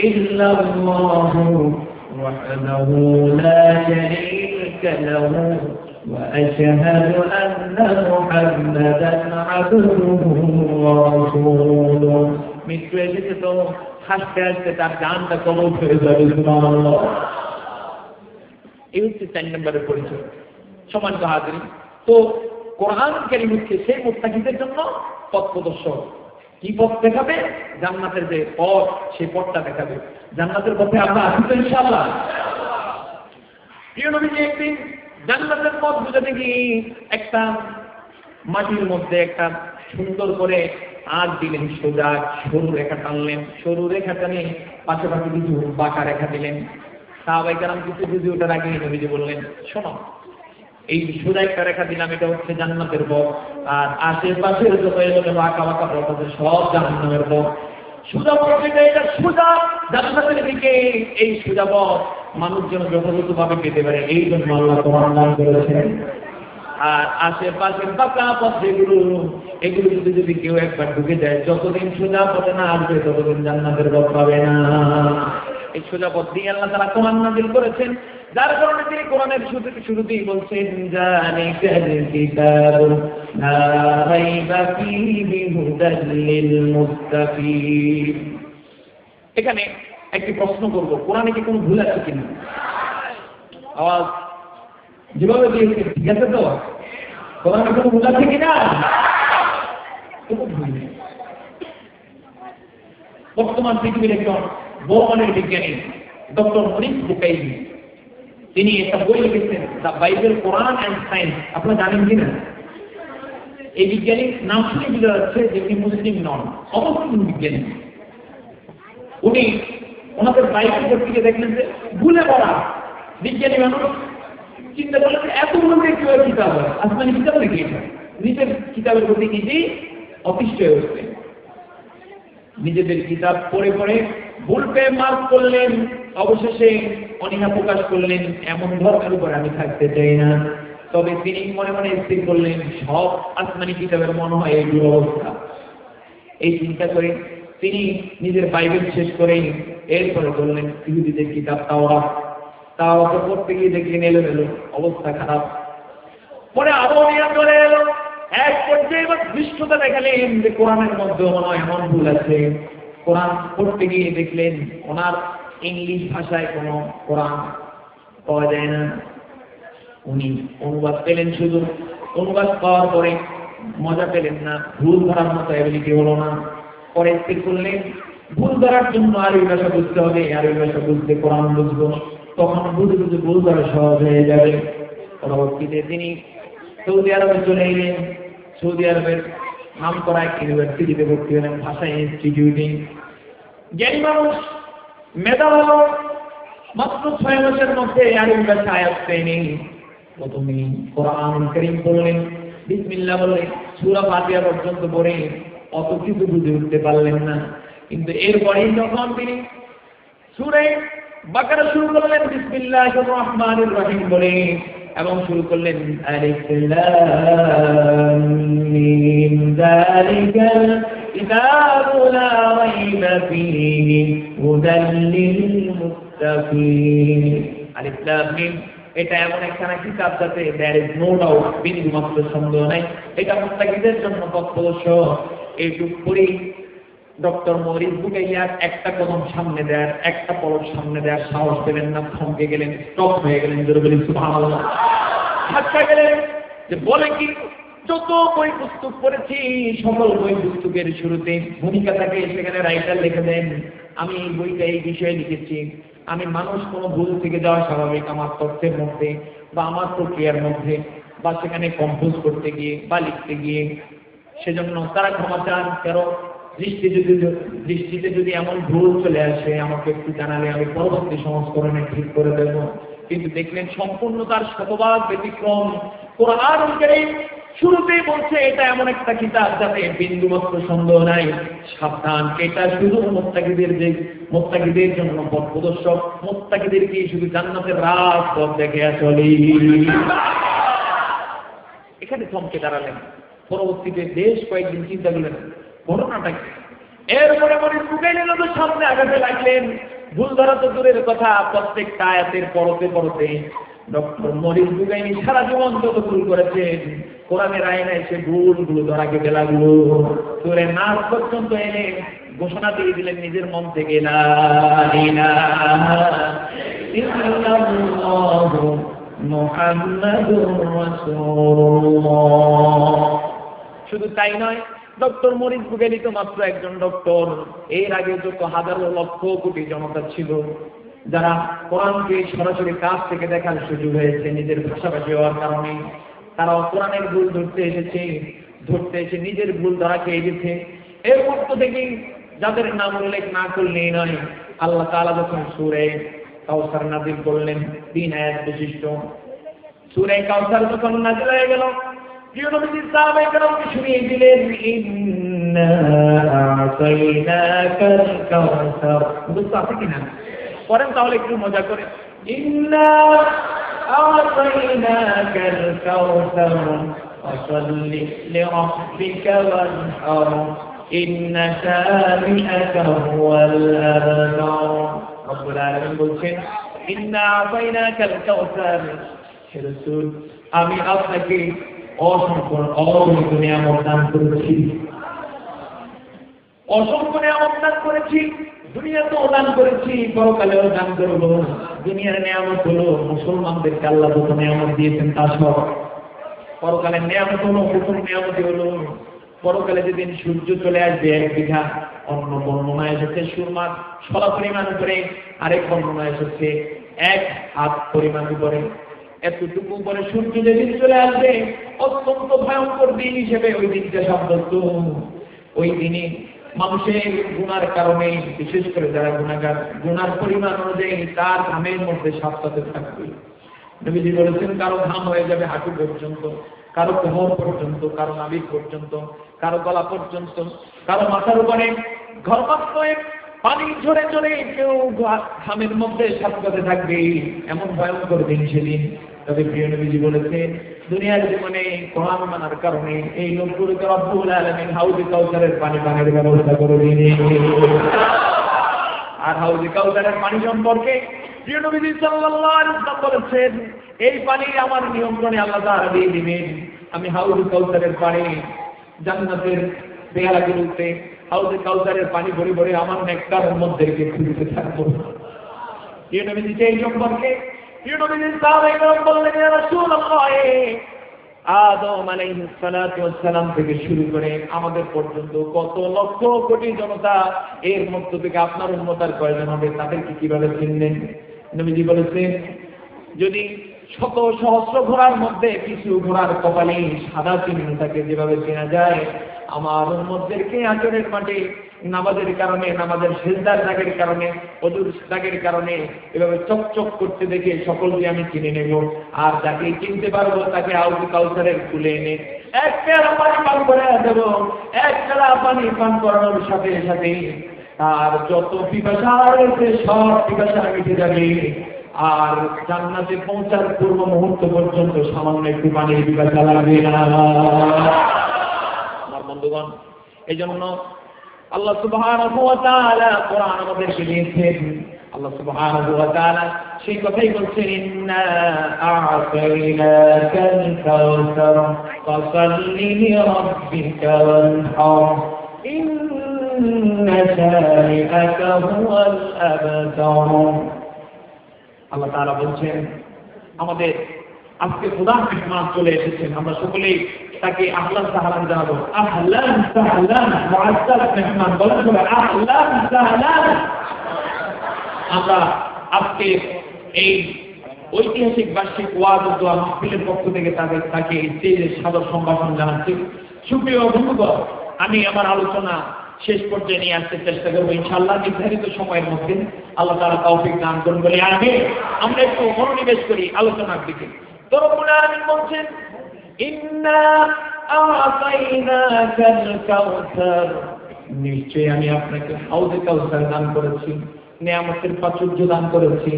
ইল্লাল্লাহু ওয়াহদাহু লা শারীকা লাহু وأشهد أن محمدا عبده ورسوله। মৃত্যু এসেছে তো হাসতে হাসতে তার জানটা কবল হয়ে যাবে। সুবহানাল্লাহ। এই হচ্ছে 4 নম্বরের পরিচয়। সম্মানিত হাজিরিন, তো কোরআন কারীম হচ্ছে সেই মুত্তাকিদের জন্য পথ প্রদর্শক। কি পথ দেখাবে? জান্নাতের যে পথ, সেই পথটা দেখাবে। জান্নাতের পথে আমরা আছি তো ইনশাআল্লাহ। প্রিয় নবীজি একদিন জান্নাতের পথ বুঝাতে গিয়ে একটা মাটির মধ্যে একটা সুন্দর করে আঁক দিলেন, সোজা সরু রেখা টানলেন। সরু রেখা টানে পাশাপাশি কিছু বাঁকা রেখা দিলেন। সাহাবায়ে কেরাম কিছু বুঝে ওঠার আগে নবীজি বললেন, শোনো, এই সোজা একটা রেখা দিলাম, এটা হচ্ছে জান্নাতের পথ, আর আশেপাশের যত এলোমেলো আঁকা বাঁকা পথ আছে সব জাহান্নামের পথ। সোজা পথ এটা সোজা জান্নাতের দিকে। এই সোজা পথ মানুষ যেন যথাযথভাবে পেতে পারে, এই জন্য আল্লাহ কোরআন দান করেছেন। আর আশেপাশের বাঁকা পথ যেগুলো, এগুলো যদি কেউ একবার ঢুকে যায়, যতদিন সোজা পথে না আসবে ততদিন জান্নাতের পথ পাবে না। এই সোজা পথ দিয়ে আল্লাহ তাআলা কোরআন নাযিল করেছেন, যার কারণে তিনি কোরআনের শুরুতেই বলছেন, যালিকাল কিতাবু লা রাইবা ফীহি হুদাল লিল মুত্তাকিন। এখানে একটি প্রশ্ন করব, কোরআনে কি কোনো ভুল আছে কিনা? আওয়াজ যেভাবে দিয়েছে ঠিক আছে তো? কোরআনে কোনো ভুল আছে কিনা? কোনো ভুল নেই। বর্তমান পৃথিবীর একজন বড় মানের বিজ্ঞানী ডক্টর মরিস বুকাইলি, তিনি একটা বই লিখেছেন the Bible, Quran and science. আপনারা জানেন কিনা? এই বিজ্ঞানীর নাম শুনে বোঝা যাচ্ছে যে উনি মুসলিম নন, অমুসলিম বিজ্ঞানী। উনি ওনাদের বাইবেল পত্রিকা দেখলেন যে ভুলে পড়া বিজ্ঞানী মানুষ চিন্তা করলেন এতগুলো কিভাবে কিতাব হয়, আসমানি কিতাব নাকি এটা, নিজের কিতাবের প্রতি নিজেই অতিষ্ঠ হয়ে উঠলেন। নিজেদের কিতাব পড়ে পড়ে ভুল পেয়ে মার্ক করলেন, অবশেষে অনীহা প্রকাশ করলেন এমন ধর্মের উপর আমি থাকতে চাই না। তবে তিনি মনে মনে স্থির করলেন সব আসমানি কিতাবের মনে হয় এই দুরবস্থা। এই চিন্তা করে তিনি নিজের বাইবেল শেষ করে এরপরে বললেন ইহুদিদের কিতাব তাওরাত পড়তে গিয়ে দেখলেন এলোমেলো অবস্থা খারাপ। পরে আরো অনীহা চলে এলো, এক পর্যায়ে এবার দৃষ্টতা দেখালেন যে কোরআনের মধ্যে মনে হয় এমন ভুল আছে। কোরআন পড়তে গিয়ে দেখলেন ওনার ইংলিশ ভাষায় কোনো কোরআন পাওয়া যায় না। উনি অনুবাদ পেলেন, শুধু অনুবাদ পাওয়ার পরে মজা পেলেন না, ভুল ধরার মতো অ্যাবিলিটি হলো না। পরে স্থির করলেন ভুল ধরার জন্য আরবি ভাষা বুঝতে হবে, আরবি ভাষা বুঝতে কোরআন বুঝবো, তখন বুঝে বুঝে ভুল ধরা সহজ হয়ে যাবে। পরবর্তীতে তিনি সৌদি আরবে চলে এলেন, সৌদি আরবের নাম করা এক ইউনিভার্সিটিতে ভর্তি হলেন, ভাষা ইনস্টিটিউটে। জ্ঞানী মানুষ, মেধা ভালো, মাত্র 6 মাসের মধ্যে আরবি ভাষা আয়ত্তে নেই। প্রথমে কোরআন কারীম পড়লেন, বিসমিল্লাহ বলে সূরা ফাতিহা পর্যন্ত পড়ে অত কিছু বুঝে উঠতে পারলেন না। কিন্তু এরপরেই যখন তিনি সূরা বাকারা শুরু করলেন বিসমিল্লাহির রহমানির রহিম বলে এবং শুরু করলেন আলিফ লাম মিম যালিকাল কিতাবু লা রাইবা ফীহি হুদাল লিল মুত্তাকিন। আলিফ লাম মিম এটা এমন একখানা কিতাব যাতে দেয়ার ইজ নো ডাউট, বিন্দুমাত্র সন্দেহ নাই এটা মুত্তাকিদের জন্য পথপ্রদর্শক। এইটুকু পড়ে ডক্টর মরিস বুকাইলিয়া একটা কদম সামনে দেয়ার, একটা পলক সামনে দেয়ার সাহস পেলেন না, থমকে গেলেন, স্টপ হয়ে গেলেন। জোরে বলি সুবহানাল্লাহ। ধাক্কা গেলেন যে বলে কি যত বই পুস্তক পড়েছি সকল বই পুস্তকের শুরুতে ভূমিকা থাকে, সেখানে রাইটার লিখে দেন আমি এই বইটা এই বিষয়ে লিখেছি। আমি মানুষ কোনো ভুল থেকে যাওয়া স্বাভাবিক আমার তথ্যের মধ্যে বা আমার প্রক্রিয়ার মধ্যে বা সেখানে কম্পোজ করতে গিয়ে বা লিখতে গিয়ে, সেজন্য তারা ক্ষমা চান। কারো দৃষ্টিতে যদি এমন ভুল চলে আসে আমাকে একটু জানালে আমি পরবর্তী সংস্করণে ঠিক করে দেব। কিন্তু দেখলেন সম্পূর্ণ তার শতভাগ ব্যতিক্রম। কোরআন কারীম শুরুতেই বলছে এটা এমন একটা কিতাব যাতে বিন্দুমাত্র সন্দেহ নাই, সাবধান এটা শুধু মুত্তাকিদের জন্য পথ প্রদর্শক, মুত্তাকিদেরকে শুধু জান্নাতের রাস্তা দেখে চলে। এখানে থমকে দাঁড়ালেন। পরবর্তীতে বেশ কয়েকদিন চিন্তা করলেন ঘটনাটা কি। এরপরে মরিস বুকাইলি নতুন সামনে আগাতে লাগলেন। ভুল ধরা তো দূরের কথা, প্রত্যেকটা আয়াতের পড়তে পড়তে ডক্টর মরিস বুকাইলি সারা জীবন যত ভুল করেছেন কোরআনের আইনে এসে ভুলগুলো ধরা খেতে লাগলো। সূরা নাস পর্যন্ত এনে ঘোষণা দিয়ে দিলেন নিজের মন থেকে লা ইলাহা ইল্লাল্লাহু মুহাম্মাদুর রাসূলুল্লাহ। শুধু তাই নয়, ডক্টর মরিস বুকাইলি তো মাত্র একজন ডক্টর, এর আগে যত হাজারো লক্ষ কোটি জনতা ছিল যারা কোরআনকে সরাসরি কাছ থেকে দেখার সুযোগ হয়েছে নিজের ভাষাভাষী হওয়ার কারণে, তারা কোরআনের ভুল ধরতে এসে নিজের ভুল ধরা খেয়ে গেছে। এর মধ্য থেকে যাদের নাম উল্লেখ না করলেই নয়, আল্লাহ তাআলা যখন সূরা কাউসার নাযিল করলেন 3 আয়াত বিশিষ্ট সূরা কাউসার যখন নাযিল হয়ে গেল, প্রিয় নবীজি সাহাবায়ে কেরামকে শুনিয়ে দিলেন ইন্না আ'তাইনাকাল কাউসার। বুঝতে আছে কিনা? পড়েন তাহলে একটু মজা করে। ইন্না আ'তাইনাকাল কাউসার ফাসাল্লি লিরাব্বিকা ওয়ানহার ইন্না শানিআকা হুয়াল আবতার। রব্বুল আলামিন বলছেন ইন্না আ'তাইনাকাল কাউসার, হে রাসূল আমি আপনাকে অসংখ্য অগণিত নিয়ামত দান করেছি, অসংখ্য নিয়ামত দান করেছি, দুনিয়াতেও দান করেছি, পরকালেও দান করব। দুনিয়ার নিয়ামত হলো মুসলমানদেরকে আল্লাহ যত নিয়ামত দিয়েছেন তা সব। পরকালের নিয়ামত হলো, প্রথম নিয়ামতই হলো পরকালে যেদিন সূর্য চলে আসবে 1 বিঘা অন্য বর্ণনায় এসেছে সুরমার ছলা পরিমাণ উপরে, আরেক বর্ণনায় এসেছে 1 হাত পরিমাণ উপরে। এতটুকু উপরে সূর্য যেদিন চলে আসবে অত্যন্ত ভয়ঙ্কর দিন হিসেবে ওই দিনটা সাব্যস্ত। ওই দিনে মানুষের গুনার কারণে, বিশেষ করে যারা গুনাহগার, গুনার পরিমাণ অনুযায়ী তার ঘামের মধ্যে সাতটাতে থাকবে। নবীজি বলেছেন কারো ঘাম হয়ে যাবে হাঁটু পর্যন্ত, কারো কোমর পর্যন্ত, কারো নাভির পর্যন্ত, কারো গলা পর্যন্ত, কারো মাথার উপরে ঘরমাত্র পানি ঝরে ঝরে কেউ ঘামের মধ্যে সাতটাতে থাকবে। এমন ভয়ঙ্কর দিন সেদিন। তবে প্রিয় নবীজি বলেছেন দুনিয়ার জীবনে কোরআন মানার কারণে এই লোকগুলোকে রব্বুল আলামিন হাউজে কাউসারের পানি পানের ব্যবস্থা করে দিলেন। আর হাউজে কাউসারের পানি সম্পর্কে প্রিয় নবীজি সাল্লাল্লাহু আলাইহি ওয়াসাল্লাম বলেছেন এই পানি আমার নিয়ন্ত্রণে আল্লাহ তাআলা দিয়ে দিবেন। আমি হাউজে কাউসারের পানি জান্নাতের পেয়ালাগুলোতে হাউজে কাউসারের পানি ভরে ভরে আমার নেককার উম্মতদেরকে খুঁজতে থাকবো। প্রিয় নবীজি এই সম্পর্কে প্রিয় নবীজি সাহাবায়ে কেরাম বললেন ইয়া রাসূলুল্লাহ, আদম আলাইহিস সালাতু ওয়াস সালাম থেকে শুরু করে আমাদের পর্যন্ত কত লক্ষ কোটি জনতা, এর মধ্য থেকে আপনার উম্মতের কয়জন হবে তাদেরকে কিভাবে চিনবেন? নবীজি বলেছেন যদি শত সহস্র ঘোড়ার মধ্যে কিছু ঘোড়ার কপালে সাদা চিহ্ন থাকে যেভাবে চেনা যায়, আমার উম্মতদেরকে আঁচড়ের মাঠে নামাজের কারণে, নামাজের সিজদার দাগের কারণে, ওযুর দাগের কারণে এভাবে চকচক করতে দেখে সকলকে আমি চিনে নেব। আর যাকে চিনতে পারবো তাকে হাউজে কাউসারের খুলে এনে এক পেয়ালা পানি পান করে দেব। এক পেয়ালা পানি পান করানোর সাথে সাথে তার যত পিপাসা রয়েছে সব পিপাসা মিটে যাবে। আর জান্নাতে পৌঁছার পূর্ব মুহূর্ত পর্যন্ত সামান্য একটু পানির পিপাসা লাগবে না। আমার বন্ধুগণ, এই জন্য আল্লাহ সুবহানাহু ওয়া তাআলা কোরআন আমাদেরকে দিয়েছেন। আল্লাহ সুবহানাহু ওয়া তাআলা সেই কথাই বলছেন ইন্না আ'তাইনাকাল কাউসার ফাসাল্লি লিরাব্বিকা ওয়ানহার ইন্না শানিআকা হুয়াল আবতার। আল্লাহ তাআলা বলছেন আমাদের আজকে খোদার মেহমান চলে এসেছেন, আমরা সকলেই তাকে আহলান সাহলান জানাবো। আহলান সাহলান মুআজ্জাল মেহমান বলেন সবাই আহলান সাহলান। আমরা আজকে এই ঐতিহাসিক বার্ষিক ওয়াজ ও দোয়া মাহফিলের পক্ষ থেকে তাকে স্টেজে সাদর সম্ভাষণ জানাচ্ছি। সুপ্রিয় বন্ধুগণ, আমি আমার আলোচনা শেষ পর্যায়ে নিয়ে আসতে চেষ্টা করবো ইনশাআল্লাহ নির্ধারিত সময়ের মধ্যে। আল্লাহ তাআলা তৌফিক দান করুন বলে আমিন। আমরা একটু মনোনিবেশ করি আলোচনার দিকে। তো রব্বুল আলামিন বলছেন ইন্না আ'তাইনাকাল কাউসার, নিশ্চয়ই আমি আপনাকে হাউজে কাউসার দান করেছি, নিয়ামতের প্রাচুর্য দান করেছি।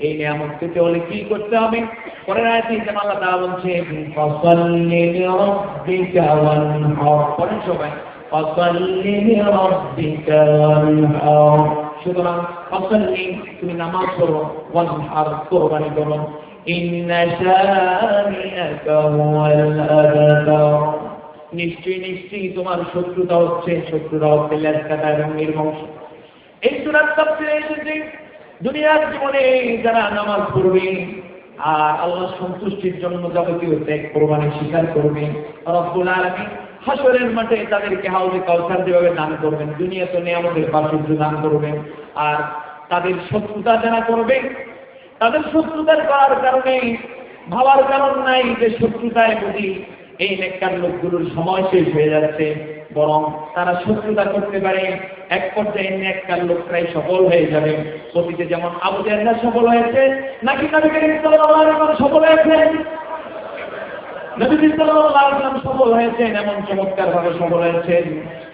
এই নিয়ামত পেতে হলে কি করতে হবে? পরের আয়াতে যেমন আল্লাহ তাআলা বলছেন ফাসাল্লি লিরাব্বিকা ওয়ানহার। পড়েন সবাই ফাসাল্লি লিরাব্বিকা ওয়ানহার। সুতরাং ফাসাল্লি তুমি নামাজ পড়ো, ওয়ানহার কুরবানি করো। ইন্না শানিআকা হুয়াল আবতার, নিশ্চয়ই নিশ্চয়ই তোমার শত্রুতা হচ্ছে লেজ কাটা এবং নির্বংশ। এই সূরার তাফসীরে এসেছে দুনিয়ার জীবনে যারা নামাজ পড়বে আর আল্লাহ সন্তুষ্টির জন্য যাবতীয় ত্যাগ কোরবানি স্বীকার করবে, রব্বুল আলামিন হাসরের মাঠে তাদেরকে হাউজে কাউসার যেভাবে দান করবেন, দুনিয়াতে নিয়ামতের প্রাচুর্য দান করবেন। আর তাদের শত্রুতা যারা করবে, তাদের শত্রুতার করার কারণে ভাবার কারণ নাই যে শত্রুতায় বুঝি এই নেককার লোকগুলোর সময় শেষ হয়ে যাচ্ছে, বরং তারা শত্রুতা করতে পারে এক পর্যায়ে নেককার লোকরাই সফল হয়ে যাবে। অতীতে যেমন আবু জাহল সফল হয়েছে, নাকি নবী করিম সাল্লাল্লাহু আলাইহি ওয়াসাল্লাম সফল হয়েছেন? নবী সাল্লাল্লাহু আলাইহি ওয়াসাল্লাম সফল হয়েছেন, এমন চমৎকার ভাবে সফল হয়েছেন।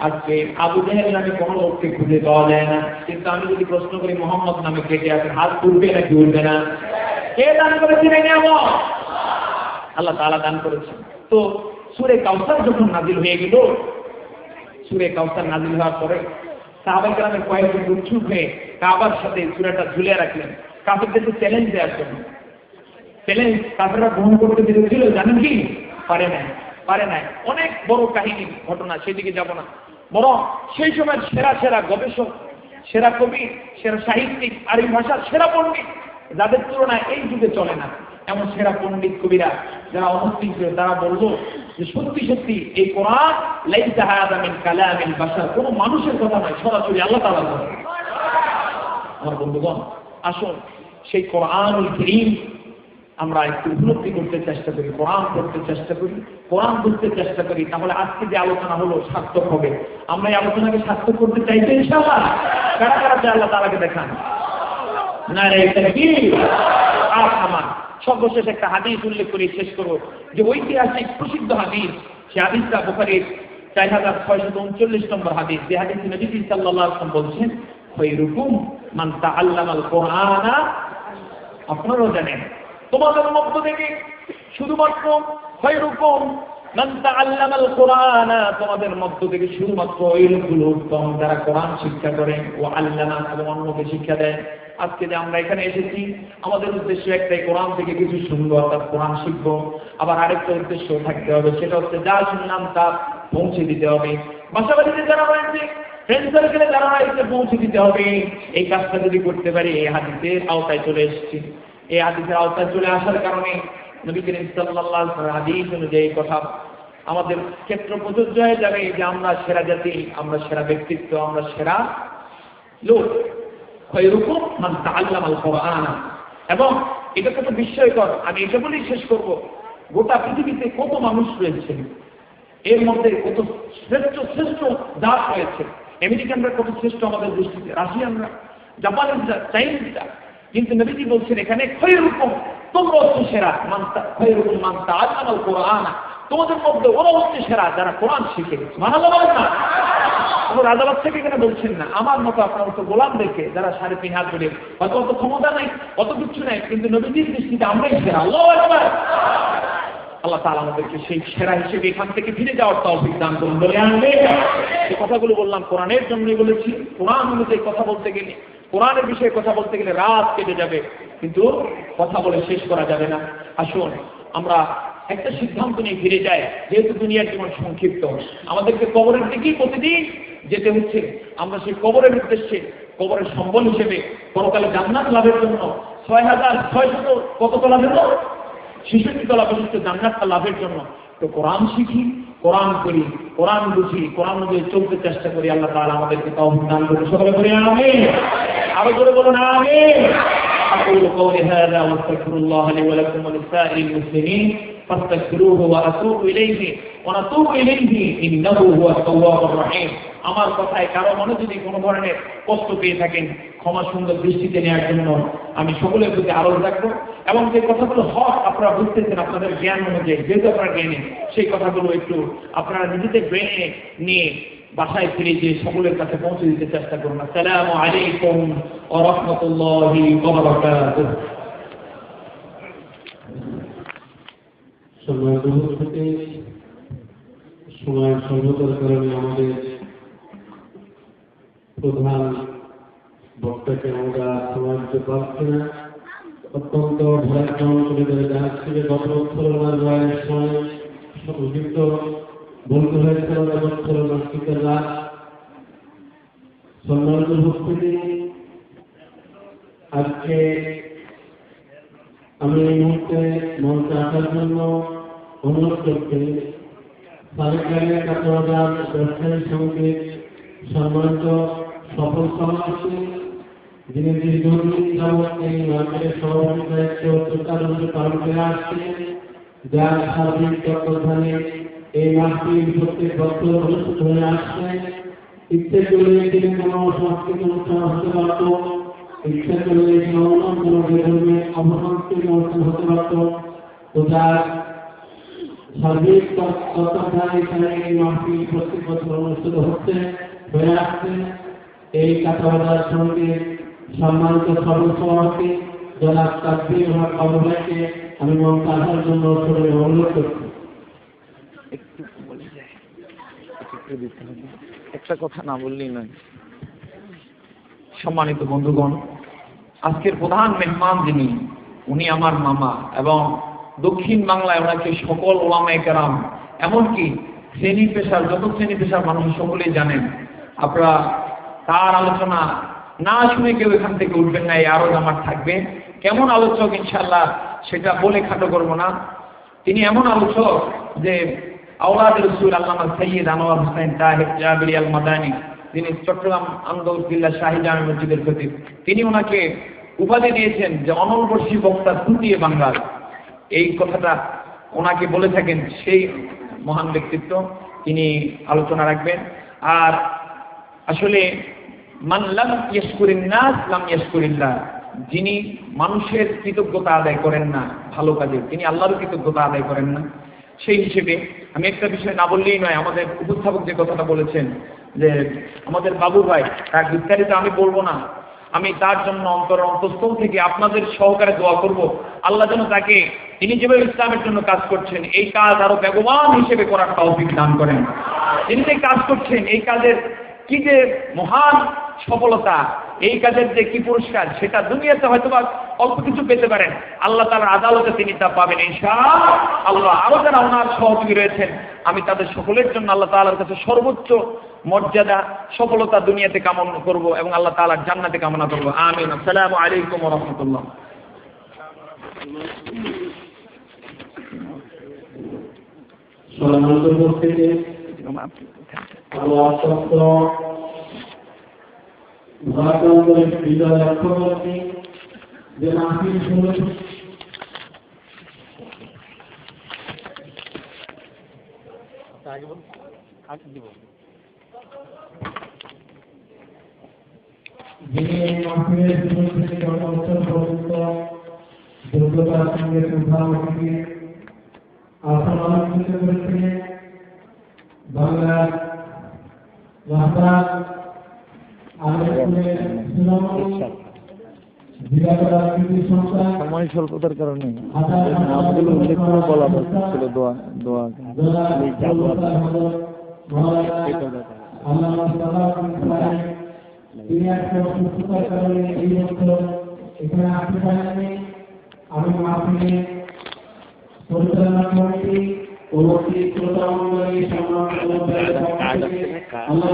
আজকে আবু জাহল নামে কোনো লোককে খুঁজে পাওয়া যায় না। কিন্তু আমি যদি প্রশ্ন করি মোহাম্মদ নামে কে কে আছে, হাত তুলবে নাকি উঠবে না? কে দান করেছেন এই নিয়ামত? আল্লাহ তাআলা দান করেছেন। তো সূরা কাউসার যখন নাযিল হয়ে গেল, সূরা কাউসার নাযিল হওয়ার পরে সাহাবায়ে কেরামের কয়েকজন উৎসুক হয়ে কাবার সাথে সূরাটা ঝুলিয়ে রাখলেন কাফেরদেরকে চ্যালেঞ্জ দেওয়ার জন্য। চ্যালেঞ্জ কাফেররা গ্রহণ করতে পেরেছিল, জানেন কি? পারে নাই। অনেক বড় কাহিনী ঘটনা, সেদিকে যাব না। বরং সেই সময় সেরা গবেষক, সেরা কবি, সেরা সাহিত্যিক, আরবি ভাষার সেরা পণ্ডিত যাদের তুলনায় এই যুগে চলে না, এমন সেরা পণ্ডিত কবিরা যারা অনুষ্ঠিত তারা বলল যে সত্যি সত্যি এই কোরআন লাইসা হাযা মিন কালামিল বাশার, কোনো মানুষের কথা নয়, সরাসরি আল্লাহ তাআলার কথা। আমার বন্ধুগণ, আসুন সেই কোরআনুল কারীম আমরা একটু উপলব্ধি করতে চেষ্টা করি, কোরআন পড়তে চেষ্টা করি, কোরআন বুঝতে চেষ্টা করি, তাহলে আজকে যে আলোচনা হলো সার্থক হবে। আমরা এই আলোচনাকে সার্থক করতে চাইছি ইনশাআল্লাহ। কারা কারা চাই আল্লাহ তাআলাকে দেখান? নারে তাকবীর। আর আমার সর্বশেষ একটা হাদিস উল্লেখ করে শেষ করব, যে ঐতিহাসিক প্রসিদ্ধ হাদিস, সে হাদিসটা বুখারীর 4639 নম্বর হাদিস। যে হাদিসে নবী সাল্লাল্লাহু আলাইহি ওয়াসাল্লাম বলছেন, খায়রুকুম মান তাআল্লামাল কুরআনা। আপনারাও জানেন তোমাদের মধ্য থেকে শুধুমাত্র খায়রুকুম মান তাআল্লামাল কুরআনা, তোমাদের মধ্য থেকে শুধুমাত্র ওই লোকগুলো উত্তম যারা কোরআন শিক্ষা করেন, ও আল্লামা এবং অন্যকে শিক্ষা দেন। আজকে যে আমরা এখানে এসেছি, আমাদের উদ্দেশ্য একটাই, কোরআন থেকে কিছু শুনবো অর্থাৎ কোরআন শিখবো। আবার আরেকটা উদ্দেশ্য থাকতে হবে, সেটা হচ্ছে যা শুনলাম তা পৌঁছে দিতে হবে। বাসাবাড়িতে যারা রয়েছে, ফ্রেন্ড সার্কেলে যারা রয়েছে, পৌঁছে দিতে হবে। এই কাজটা যদি করতে পারি, এই হাদিসের আওতায় চলে এসেছি। এই হাদিসের আওতায় চলে আসার কারণে নবী করিম সাল্লাল্লাহু আলাইহি ওয়াসাল্লাম হাদিস অনুযায়ী কথা আমাদের ক্ষেত্র প্রযোজ্য হয়ে যাবে যে আমরা সেরা জাতি, আমরা সেরা ব্যক্তিত্ব, আমরা সেরা লোক। খায়রুকুম মান তাআল্লামাল কুরআন। এবং এটা কত বিস্ময়কর, আমি এটা বলেই শেষ করব, গোটা পৃথিবীতে কত মানুষ রয়েছে, এর মধ্যে কত শ্রেষ্ঠ শ্রেষ্ঠ জাত রয়েছে। আমেরিকানরা কত শ্রেষ্ঠ আমাদের দৃষ্টিতে, রাশিয়ানরা, জাপানিজরা, চাইনিজরা, কিন্তু নবীজি বলছেন এখানে খায়রুকুম, তোমরা হচ্ছে সেরা, খায়রুকুম মান তাআল্লামাল কুরআন, তোমাদের মধ্যে ওরা হচ্ছে সেরা যারা কোরআন শিখে। সুবহানাল্লাহ বলেন না? কোনো রাজাবাদ থেকে এখানে বলছেন না, আমার মতো আপনার মতো গোলামদেরকে যারা 3.5 হাত ধরে, হয়তো অত ক্ষমতা নাই, অত কিছু নাই, কিন্তু নবীজির দৃষ্টিতে আমরাই সেরা। আল্লাহু আকবার। আল্লাহ তাআলা আমাদেরকে সেই সেরা হিসেবে এখান থেকে ফিরে যাওয়ার তৌফিক দান করুন বলে আনবে। এই কথাগুলো বললাম কোরআনের জন্যই বলেছি। কোরআন অনুযায়ী কথা বলতে গেলে, কোরআনের বিষয়ে কথা বলতে গেলে রাত কেটে যাবে, কিন্তু কথা বলে শেষ করা যাবে না। আসুন আমরা একটা সিদ্ধান্ত নিয়ে ফিরে যাই, যেহেতু দুনিয়ার জীবন সংক্ষিপ্ত, আমাদেরকে কবরের দিকেই প্রতিদিন যেতে হচ্ছে। আমরা সেই কবরের উদ্দেশ্যে, কবরের সম্বল হিসেবে পরকালে জান্নাত লাভের জন্য 6600 কত তলা দেব, 66 তলা পর্যন্ত জান্নাতটা লাভের জন্য তো কোরআন শিখি, কোরআন করি, কোরআন বুঝি, কোরআন অনুযায়ী চলতে চেষ্টা করি। আল্লাহ তাআলা আমাদেরকে তৌফিক দান করুন। সকলে বলি আমিন। আরো জোরে বলুন আমিন। أقول قولي هذا واستغفر الله لي ولكم ولسائر المسلمين فاستغفروه وأتوب إليه ونتوب إليه إنه هو التواب الرحيم। আমার কথায় কারো মনে যদি কোনো ধরনের কষ্ট পেয়ে থাকেন, ক্ষমা সুন্দর দৃষ্টিতে নেওয়ার জন্য আমি সকলের প্রতি আরোপ রাখবো। এবং যে কথাগুলো হক আপনারা বুঝতেছেন আপনাদের জ্ঞান অনুযায়ী, যেহেতু আপনারা জ্ঞানী, সেই কথাগুলো একটু আপনারা নিজেদের ব্রেনে নিয়ে বাসায় ফিরে গিয়ে সকলের কাছে পৌঁছে দিতে চেষ্টা করুন। আসসালামু আলাইকুম ওয়া রাহমাতুল্লাহি ওয়া বারাকাতুহু। সম্মানিত উপস্থিতি, সময়ের স্বল্পতার কারণে আমাদের প্রধান বক্তাকে আমরা সময় দিতে পারছি না। অত্যন্ত ভারাক্রান্ত করে যাচ্ছে যে গত বছর ওনার বয়সের সময় উপযুক্ত বলতে হয়েছিল এবছর নাস্তিকের রাত। সম্মানিত উপস্থিতি, আজকে আমি এই মুহূর্তে মঞ্চে আসার জন্য অনুরোধ করছি সারেকালের কাটোয়াদার ব্যবসায়ী সমিতির সম্মানিত সফল সভাপতি, যিনি দীর্ঘদিন যাবৎ এই মার্কেটের সভাপতি দায়িত্ব সুচারুরূপে পালন করে আসছেন, যার সার্বিক তত্ত্বাবধানে এই মাহফিল প্রত্যেক বছর অনুষ্ঠিত হয়ে আসছে। ইচ্ছে করলে তিনি কোনো সাংস্কৃতিক অনুষ্ঠান হতে পারত, ইচ্ছে করলে অন্য কোনো বেধর্মী অবসাংস্কৃতিক অনুষ্ঠান হতে পারত, তো যার সার্বিক তত্ত্বাবধানে এখানে এই মাহফিল প্রত্যেক বছর অনুষ্ঠিত হচ্ছে হয়ে আসছে। এই কাটোয়াদার সমিতির সম্মানিত সর্বসভাপতি জনাব তাকবীর হক আবু ভাইকে আমি মঞ্চে আসার জন্য অনুরোধ করছি। একটা কথা না বললেই নয়। সম্মানিত বন্ধুগণ, আজকের প্রধান মেহমান যিনি, উনি আমার মামা, এবং দক্ষিণ বাংলায় ওনাকে সকল ওলামায়ে কেরাম, এমনকি শ্রেণী পেশার যত শ্রেণী পেশার মানুষ সকলেই জানেন। আপনারা তার আলোচনা না শুনে কেউ এখান থেকে উঠবেন না, এই আরো আমার থাকবে। কেমন আলোচক ইনশাআল্লাহ সেটা বলে খাটো করব না। তিনি এমন আলোচক যে আওলাদ রাসূল আল্লামা সৈয়দ আনোয়ার হোসেন তাহের জাবিরি আল মাদানী, যিনি চট্টগ্রাম আন্দরকিল্লা শাহী জামে মসজিদের খতিব, তিনি ওনাকে উপাধি দিয়েছেন যে অনলবর্ষী বক্তা তুতিয়ে বাংলার। এই কথাটা ওনাকে বলে থাকেন সেই মহান ব্যক্তিত্ব, তিনি আলোচনা রাখবেন। আর আসলে মান লাম ইয়াশকুরিন নাস লাম ইয়াশকুরিল্লাহ, যিনি মানুষের কৃতজ্ঞতা আদায় করেন না ভালো কাজে, তিনি আল্লাহর কৃতজ্ঞতা আদায় করেন না। সেই হিসেবে আমি একটা বিষয় না বললেই নয়, আমাদের উপস্থাপক যে কথাটা বলেছেন যে আমাদের বাবু ভাই, তার বিস্তারিত আমি বলবো না, আমি তার জন্য অন্তঃস্থল থেকে আপনাদের সহকারে দোয়া করব, আল্লাহ যেন তাকে, তিনি যেভাবে ইসলামের জন্য কাজ করছেন এই কাজ আরো বেগবান হিসেবে করার তৌফিক দান করেন। তিনি যে কাজ করছেন এই কাজের কি যে মহান সফলতা, এই কাজের যে কি পুরস্কার, সেটা দুনিয়াতে হয়তো বা অল্প কিছু পেতে পারেন, আল্লাহ তাআলার আদালতে তিনি তা পাবেন ইনশাআল্লাহ। আরো যারা ওনার সহযোগী রয়েছেন, আমি তাদের সকলের জন্য আল্লাহ তাআলার কাছে সর্বোচ্চ মর্যাদা সফলতা দুনিয়াতে কামনা করব এবং আল্লাহ তাআলার জান্নাতে কামনা করব। আমিন। আসসালামু আলাইকুম ওয়া রাহমাতুল্লাহ। যোগ্যতার সঙ্গে প্রধানমন্ত্রী আসন অলঙ্কৃত করেছিলেন বাংলার রাস্তা আমেরপুরের তৃণমূল জেলা রাজনীতি সংস্থা সময় স্বল্পতার কারণে নামগুলো উল্লেখ করে বলা হচ্ছিল দোয়া দোয়া তিনি একটা অসুস্থতার কারণে এই বছর এখানে আসতে পারেননি। আমি মাহফিলে পরিচালনা কমিটি ও শ্রোতা মণ্ডলী সম্মান আল্লাহ